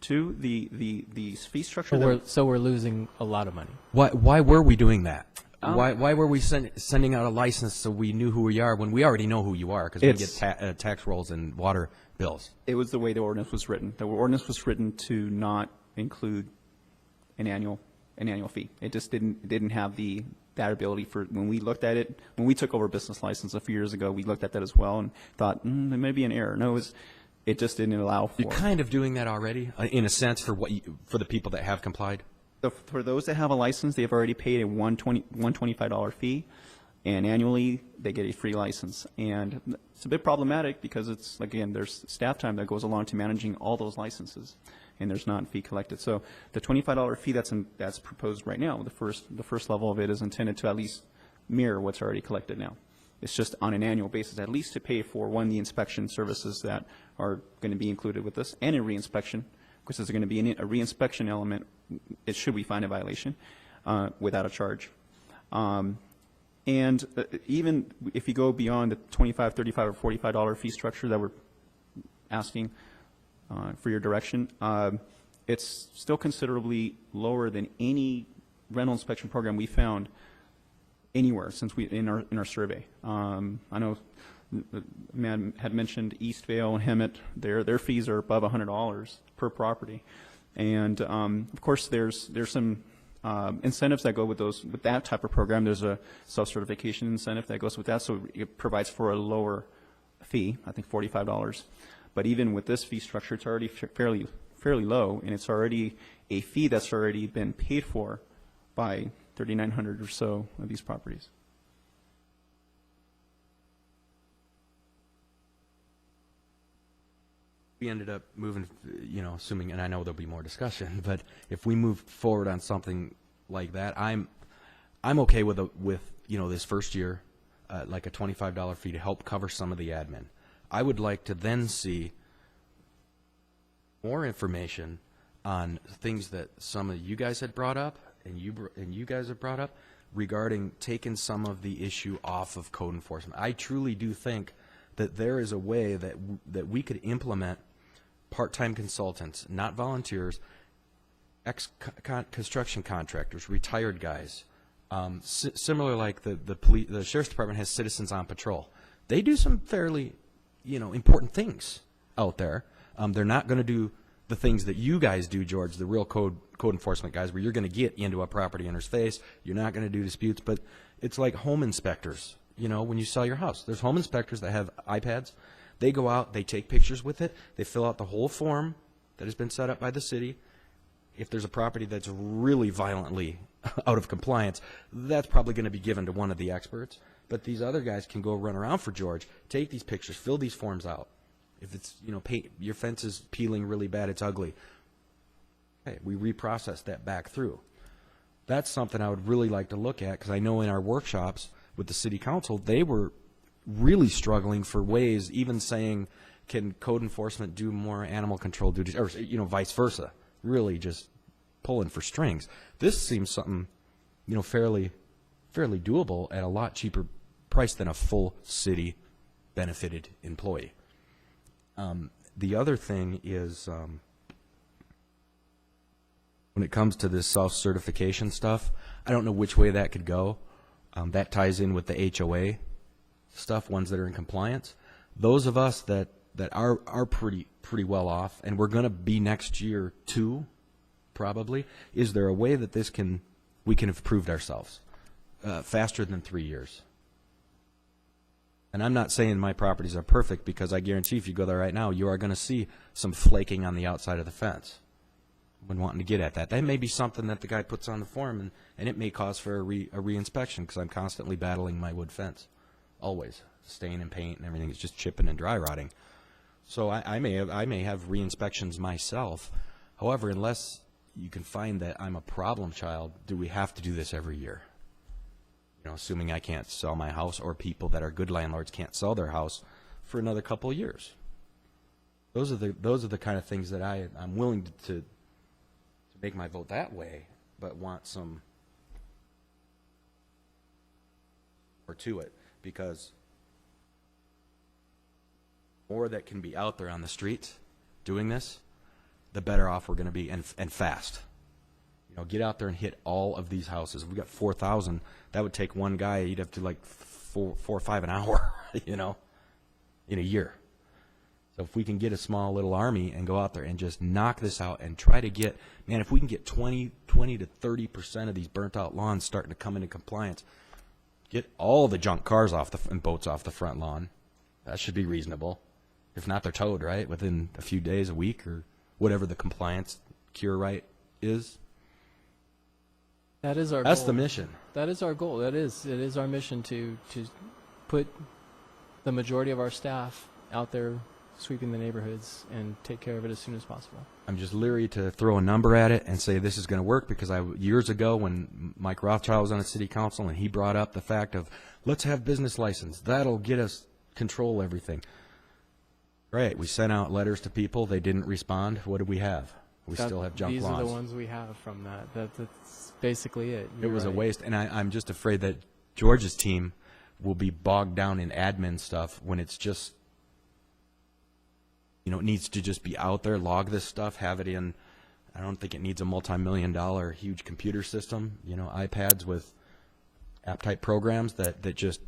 Two, the fee structure. So we're losing a lot of money. Why were we doing that? Why were we sending out a license so we knew who we are when we already know who you are, because we get tax rolls and water bills? It was the way the ordinance was written. The ordinance was written to not include an annual fee. It just didn't have that ability for, when we looked at it, when we took over business license a few years ago, we looked at that as well and thought, there may be an error. No, it just didn't allow for. You're kind of doing that already, in a sense, for the people that have complied? For those that have a license, they've already paid a $125 fee, and annually they get a free license. And it's a bit problematic because it's, again, there's staff time that goes along to managing all those licenses, and there's not a fee collected. So the $25 fee that's proposed right now, the first level of it is intended to at least mirror what's already collected now. It's just on an annual basis, at least to pay for, one, the inspection services that are going to be included with this, and a reinspection, because there's going to be a reinspection element, should we find a violation, without a charge. And even if you go beyond the $25, $35, or $45 fee structure that we're asking for your direction, it's still considerably lower than any rental inspection program we found anywhere since in our survey. I know the man had mentioned Eastvale and Hemet. Their fees are above $100 per property, and of course there's some incentives that go with that type of program. There's a self-certification incentive that goes with that, so it provides for a lower fee, I think $45. But even with this fee structure, it's already fairly low, and it's already a fee that's already been paid for by 3,900 or so of these properties. We ended up moving, assuming, and I know there'll be more discussion, but if we move forward on something like that, I'm okay with this first year, like a $25 fee to help cover some of the admin. I would like to then see more information on things that some of you guys had brought up, and you guys have brought up, regarding taking some of the issue off of code enforcement. I truly do think that there is a way that we could implement part-time consultants, not volunteers, construction contractors, retired guys. Similar, like the sheriff's department has citizens on patrol. They do some fairly, important things out there. They're not going to do the things that you guys do, George, the real code enforcement guys, where you're going to get into a property owner's face. You're not going to do disputes, but it's like home inspectors. When you sell your house, there's home inspectors that have iPads. They go out, they take pictures with it, they fill out the whole form that has been set up by the city. If there's a property that's really violently out of compliance, that's probably going to be given to one of the experts. But these other guys can go run around for George, take these pictures, fill these forms out. If it's, your fence is peeling really bad, it's ugly. Okay, we reprocess that back through. That's something I would really like to look at, because I know in our workshops with the city council, they were really struggling for ways, even saying, can code enforcement do more animal control duties, or vice versa. really just pulling for strings. This seems something, fairly doable at a lot cheaper price than a full city benefited employee. The other thing is, when it comes to this self-certification stuff, I don't know which way that could go. That ties in with the HOA stuff, ones that are in compliance. Those of us that are pretty well off, and we're going to be next year too, probably. Is there a way that we can have proved ourselves faster than 3 years? And I'm not saying my properties are perfect, because I guarantee if you go there right now, you are going to see some flaking on the outside of the fence. When wanting to get at that, that may be something that the guy puts on the form, and it may cause for a reinspection, because I'm constantly battling my wood fence, always stain and paint and everything is just chipping and dry rotting. So I may have reinspections myself. However, unless you can find that I'm a problem child, do we have to do this every year? Assuming I can't sell my house, or people that are good landlords can't sell their house for another couple of years. Those are the kind of things that I'm willing to make my vote that way, but want some more to it, because more that can be out there on the streets doing this, the better off we're going to be, and fast. Get out there and hit all of these houses. We got 4,000. That would take one guy. You'd have to like four or five an hour, in a year. So if we can get a small little army and go out there and just knock this out and try to get, man, if we can get 20 to 30% of these burnt out lawns starting to come into compliance, get all the junk cars and boats off the front lawn, that should be reasonable. If not, they're towed, right, within a few days, a week, or whatever the compliance cure right is. That is our That's goal. the mission. That is our goal. It is our mission to put the majority of our staff out there sweeping the neighborhoods and take care of it as soon as possible. I'm just leery to throw a number at it and say this is going to work, because years ago when Mike Rothschild was on the city council and he brought up the fact of, let's have business license. That'll get us control everything. Right. We sent out letters to people. They didn't respond. What do we have? We still have junk These laws. are the ones we have from that. That's basically it. It was a waste, and I'm just afraid that George's team will be bogged down in admin stuff when it's just, it needs to just be out there, log this stuff, have it in. I don't think it needs a multi-million-dollar huge computer system, iPads with app-type programs that just,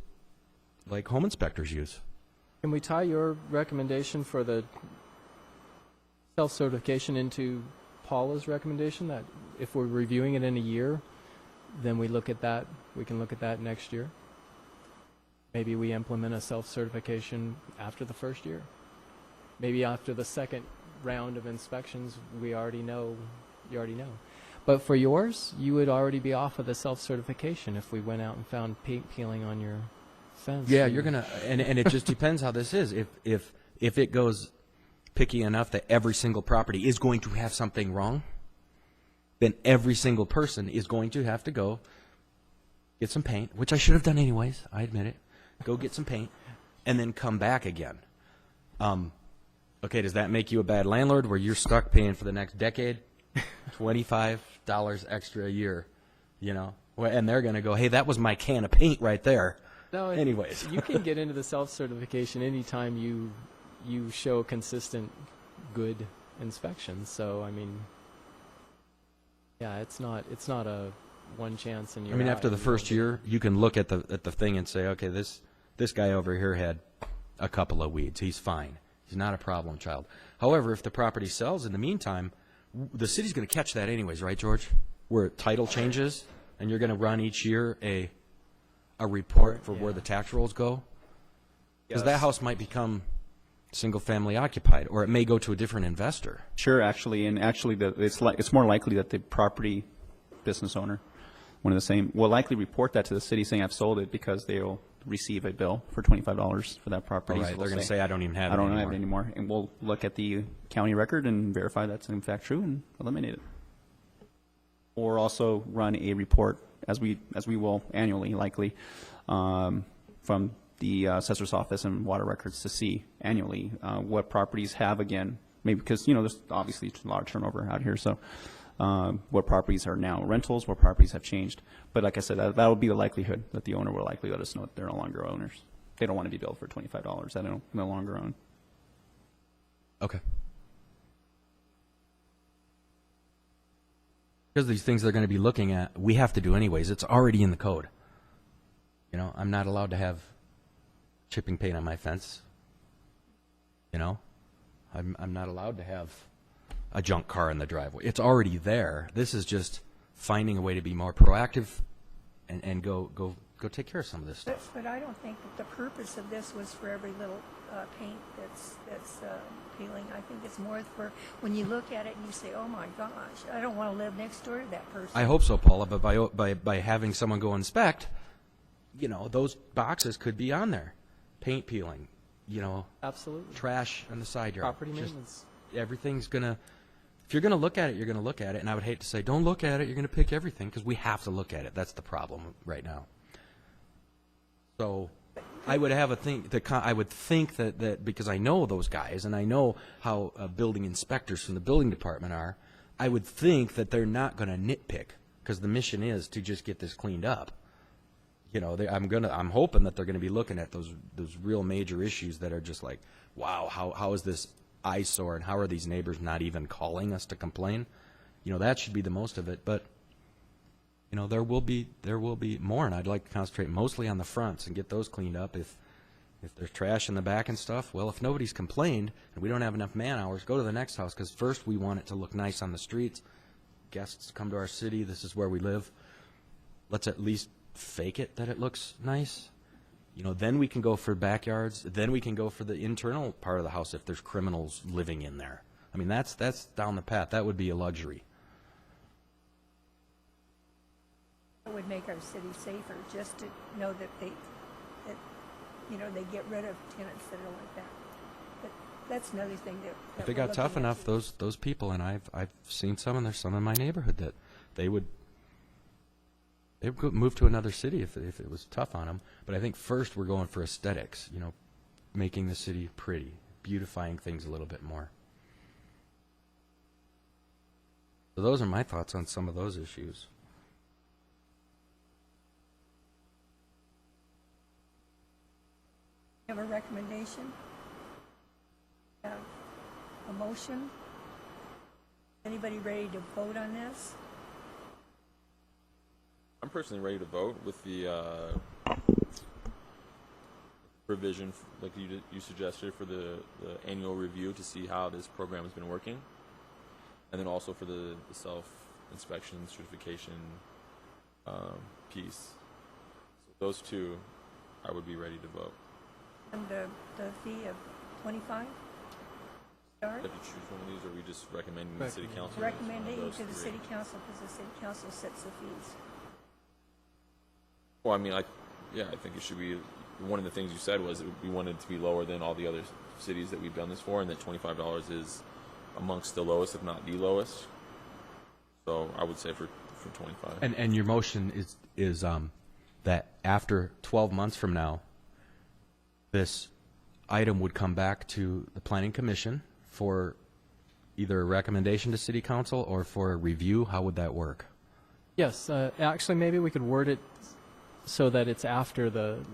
like home inspectors use. Can we tie your recommendation for the self-certification into Paula's recommendation, that if we're reviewing it in a year, then we look at that, we can look at that next year? Maybe we implement a self-certification after the first year. Maybe after the second round of inspections, you already know. But for yours, you would already be off of the self-certification if we went out and found paint peeling on your fence. Yeah, you're going to, and it just depends how this is. If it goes picky enough that every single property is going to have something wrong, then every single person is going to have to go get some paint, which I should have done anyways, I admit it. Go get some paint, and then come back again. Okay, does that make you a bad landlord where you're stuck paying for the next decade $25 extra a year, and they're going to go, hey, that was my can of paint right there. No, anyways. You can get into the self-certification anytime you show consistent good inspections. So, yeah, it's not a one chance and you're out. After the first year, you can look at the thing and say, okay, this guy over here had a couple of weeds. He's fine. He's not a problem child. However, if the property sells in the meantime, the city's going to catch that anyways, right, George? Where title changes, and you're going to run each year a report for where the tax rolls go. Because that house might become single-family occupied, or it may go to a different investor. Sure, actually, and actually, it's more likely that the property business owner, one of the same, will likely report that to the city, saying I've sold it, because they'll receive a bill for $25 for that property. All right, So they're going to say, I don't even have it I don't anymore. have it anymore, and we'll look at the county record and verify that's in fact true and eliminate it. Or also run a report, as we will annually, likely, from the assessor's office and water records to see annually what properties have, again, maybe because, there's obviously a lot of turnover out here, so what properties are now rentals, what properties have changed. But like I said, that would be the likelihood that the owner will likely let us know that they're no longer owners. They don't want to be billed for $25 that they no longer own. Okay. Because these things they're going to be looking at, we have to do anyways. It's already in the code. I'm not allowed to have chipping paint on my fence. I'm not allowed to have a junk car in the driveway. It's already there. This is just finding a way to be more proactive and go take care of some of this stuff. But I don't think that the purpose of this was for every little paint that's peeling. I think it's more for when you look at it and you say, oh my gosh, I don't want to live next door to that person. I hope so, Paula, but by having someone go inspect, those boxes could be on there. Paint peeling, Absolutely. trash in the side yard. Property Just maintenance. everything's going to, if you're going to look at it, you're going to look at it. And I would hate to say, don't look at it, you're going to pick everything, because we have to look at it. That's the problem right now. So I would have I would think that because I know those guys and I know how building inspectors from the building department are, I would think that they're not going to nitpick, because the mission is to just get this cleaned up. I'm hoping that they're going to be looking at those real major issues that are just like, wow, how is this eyesore, and how are these neighbors not even calling us to complain? That should be the most of it. But there will be more, and I'd like to concentrate mostly on the fronts and get those cleaned up. If there's trash in the back and stuff, well, if nobody's complained and we don't have enough man hours, go to the next house, because first we want it to look nice on the streets. Guests come to our city. This is where we live. Let's at least fake it that it looks nice. Then we can go for backyards. Then we can go for the internal part of the house if there's criminals living in there. I mean, that's down the path. That would be a luxury. It would make our city safer just to know that they get rid of tenants that are like that. But that's another thing that If it we're got tough looking enough, into. those people, and I've seen some, and there's some in my neighborhood that they would move to another city if it was tough on them. But I think first we're going for aesthetics, making the city pretty, beautifying things a little bit more. So those are my thoughts on some of those issues. Have a recommendation? Have a motion? Anybody ready to vote on this? I'm personally ready to vote with the provision, like you suggested, for the annual review to see how this program has been working, and then also for the self-inspection certification piece. So those two, I would be ready to vote. And the fee of 25? Start? Have to choose one of these, or are we just recommending the city council? Recommending those to the three? city council, because the city council sets the fees. Well, I mean, I think it should be, one of the things you said was we wanted it to be lower than all the other cities that we've done this for, and that $25 is amongst the lowest, if not the lowest. So I would say for 25. And your motion is that after 12 months from now, this item would come back to the Planning Commission for either a recommendation to City Council or for a review. How would that work? Yes, actually, maybe we could word it so that it's after the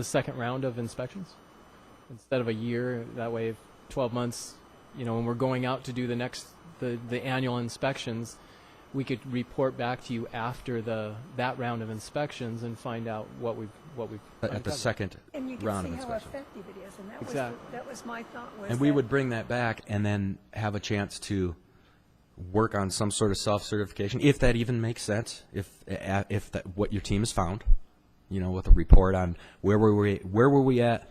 second round of inspections instead of a year. That way, 12 months, when we're going out to do the annual inspections, we could report back to you after that round of inspections and find out what we've At the second And you can round see of how inspection. effective it is, and Exactly. that was my thought. And we would bring that back and then have a chance to work on some sort of self-certification, if that even makes sense, if what your team has found, with a report on where were we at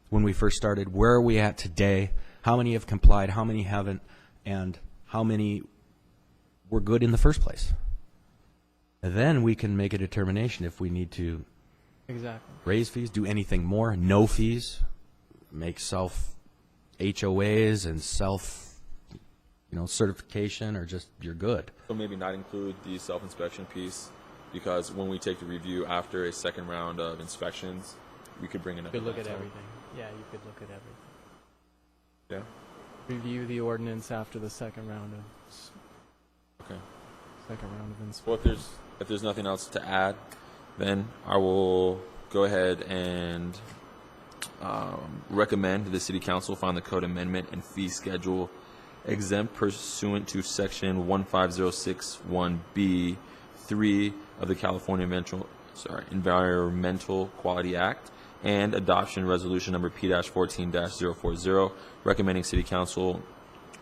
when we first started, where are we at today, how many have complied, how many haven't, and how many were good in the first place. And then we can make a determination if we need to Exactly. raise fees, do anything more, no fees, make self HOAs and self certification, or just you're good. So maybe not include the self-inspection piece, because when we take the review after a second round of inspections, we could bring it up. You could look at at that time. everything. Yeah, you could look at everything. Yeah. review the ordinance after the second round of Okay. inspection. Well, if there's nothing else to add, then I will go ahead and recommend the City Council find the code amendment and fee schedule exempt pursuant to Section 15061B3 of the California Environmental Quality Act, and adoption resolution number P-14-040, recommending City Council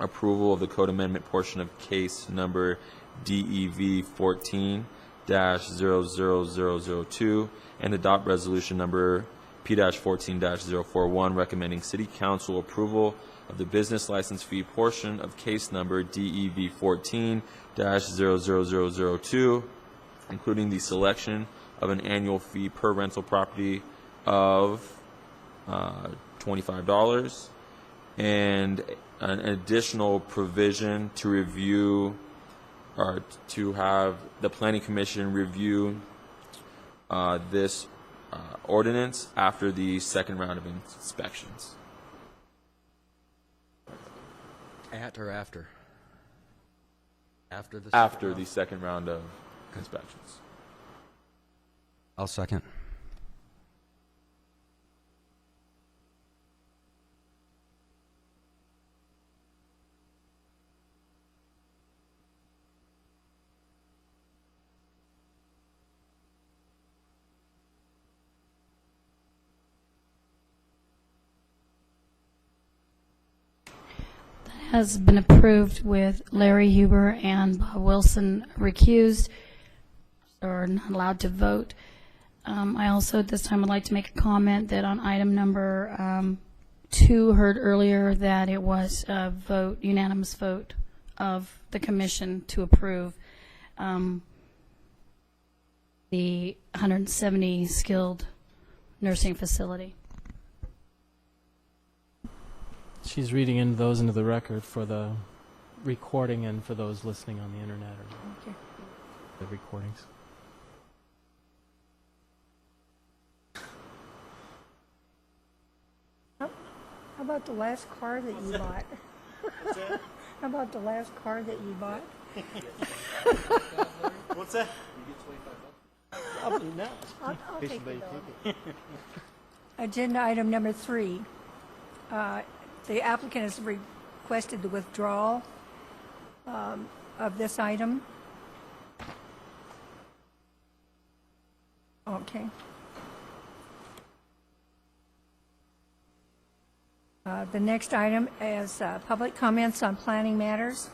approval of the code amendment portion of case number DEV 14-00002, and adopt resolution number P-14-041, recommending City Council approval of the business license fee portion of case number DEV 14-00002, including the selection of an annual fee per rental property of $25, and an additional provision to review, or to have the Planning Commission review this ordinance after the second round of inspections. At or after? After the After the second round of inspections. I'll second. Has been approved with Larry Huber and Bob Wilson recused, or not allowed to vote. I also at this time would like to make a comment that on item number 2, heard earlier that it was a vote, unanimous vote of the commission to approve the 170 skilled nursing facility. She's reading in those into the record for the recording and for those listening on the internet or Okay. the recordings. How about the last car that you bought? How about the last car that you bought? What's that? I'll do that. I'll take it though. Agenda item number 3. The applicant has requested the withdrawal of this item. Okay. The next item is public comments on planning matters.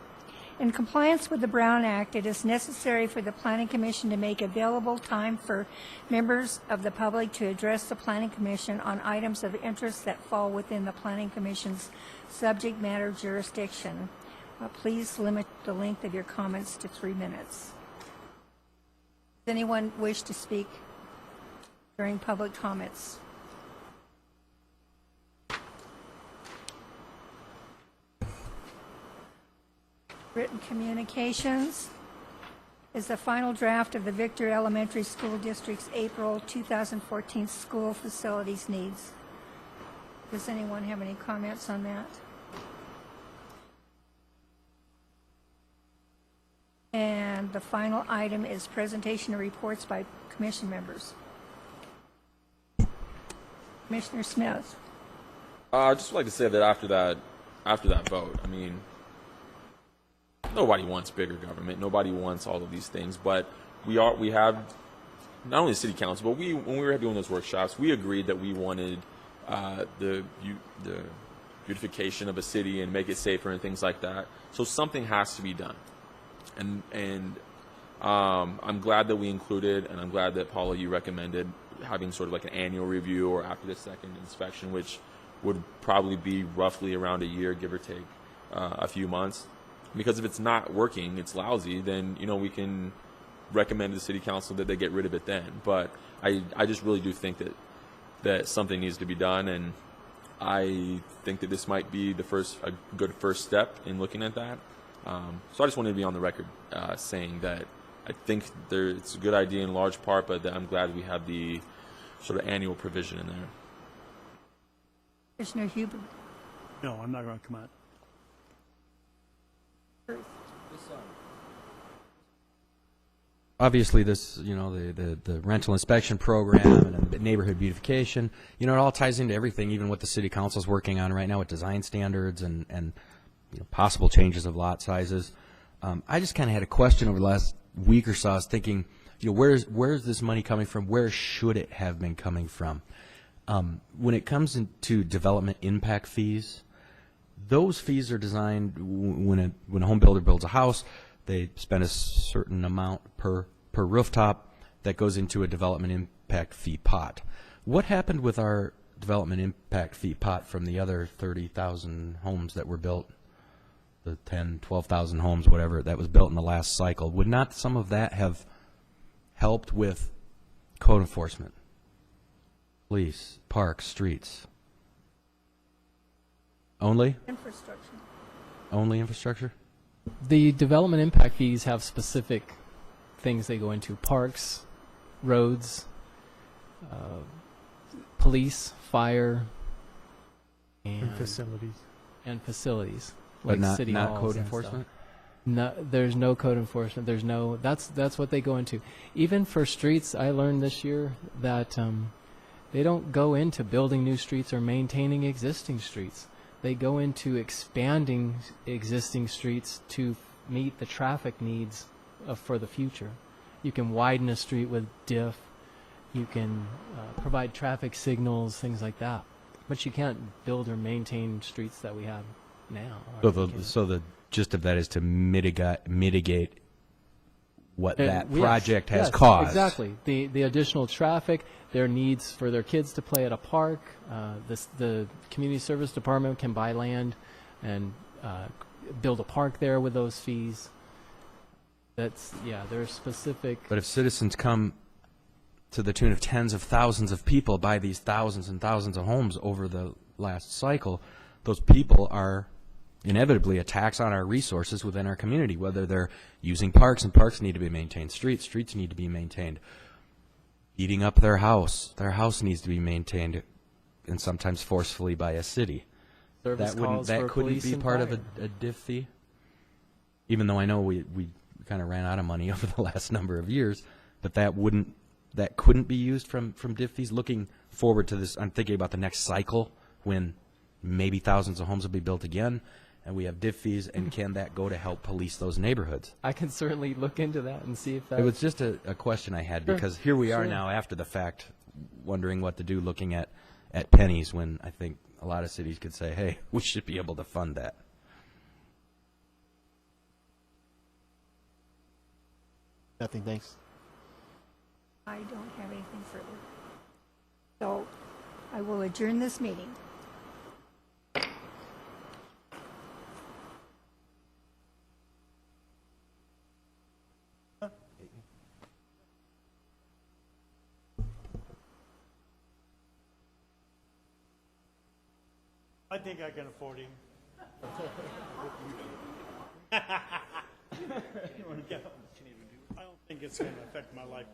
In compliance with the Brown Act, it is necessary for the Planning Commission to make available time for members of the public to address the Planning Commission on items of interest that fall within the Planning Commission's subject matter jurisdiction. Please limit the length of your comments to 3 minutes. Does anyone wish to speak during public comments? Written communications is the final draft of the Victor Elementary School District's April 2014 school facilities needs. Does anyone have any comments on that? And the final item is presentation of reports by commission members. Commissioner Smith. I'd just like to say that after that vote, I mean, nobody wants bigger government. Nobody wants all of these things. But we have not only the city council, but when we were doing those workshops, we agreed that we wanted the beautification of a city and make it safer and things like that. So something has to be done. And I'm glad that we included, and I'm glad that Paula, you recommended having sort of like an annual review or after the second inspection, which would probably be roughly around a year, give or take a few months. Because if it's not working, it's lousy, then, you know, we can recommend to the city council that they get rid of it then. But I just really do think that something needs to be done, and I think that this might be a good first step in looking at that. So I just wanted to be on the record saying that I think it's a good idea in large part, but that I'm glad we have the sort of annual provision in there. Commissioner Huber. No, I'm not going to come out. Obviously, this, the rental inspection program and the neighborhood beautification, it all ties into everything, even what the city council's working on right now with design standards and possible changes of lot sizes. I just kind of had a question over the last week or so. I was thinking, where's this money coming from? Where should it have been coming from? When it comes into development impact fees, those fees are designed when a home builder builds a house. They spend a certain amount per rooftop that goes into a development impact fee pot. What happened with our development impact fee pot from the other 30,000 homes that were built, the 10, 12,000 homes, whatever, that was built in the last cycle? Would not some of that have helped with code enforcement, police, parks, streets? Only? Infrastructure. Only infrastructure? The development impact fees have specific things they go into: parks, roads, police, fire, And facilities. and facilities, But like city not halls code and enforcement? stuff. No, there's no code enforcement. There's no. That's what they go into. Even for streets, I learned this year that they don't go into building new streets or maintaining existing streets. They go into expanding existing streets to meet the traffic needs for the future. You can widen a street with diff. You can provide traffic signals, things like that. But you can't build or maintain streets that we have now. So the gist of that is to mitigate what that Yes, project has yes, caused. Exactly. The additional traffic, their needs for their kids to play at a park. The community service department can buy land and build a park there with those fees. There's specific. But if citizens come to the tune of tens of thousands of people buy these thousands and thousands of homes over the last cycle, those people are inevitably a tax on our resources within our community, whether they're using parks, and parks need to be maintained, streets need to be maintained, heating up their house needs to be maintained, and sometimes forcefully by a city. Service calls for couldn't police be and part fire. of a diff fee? Even though I know we kind of ran out of money over the last number of years, but that couldn't be used from diff fees. Looking forward to this, I'm thinking about the next cycle when maybe thousands of homes will be built again, and we have diff fees, and can that go to help police those neighborhoods? I can certainly look into that and see if that. It was just a question I had, Sure. because here we are Sure. now after the fact, wondering what to do, looking at pennies, when I think a lot of cities could say, hey, we should be able to fund that. Nothing, thanks. I don't have anything further. So I will adjourn this meeting. I think I can afford him. I don't think it's going to affect my life.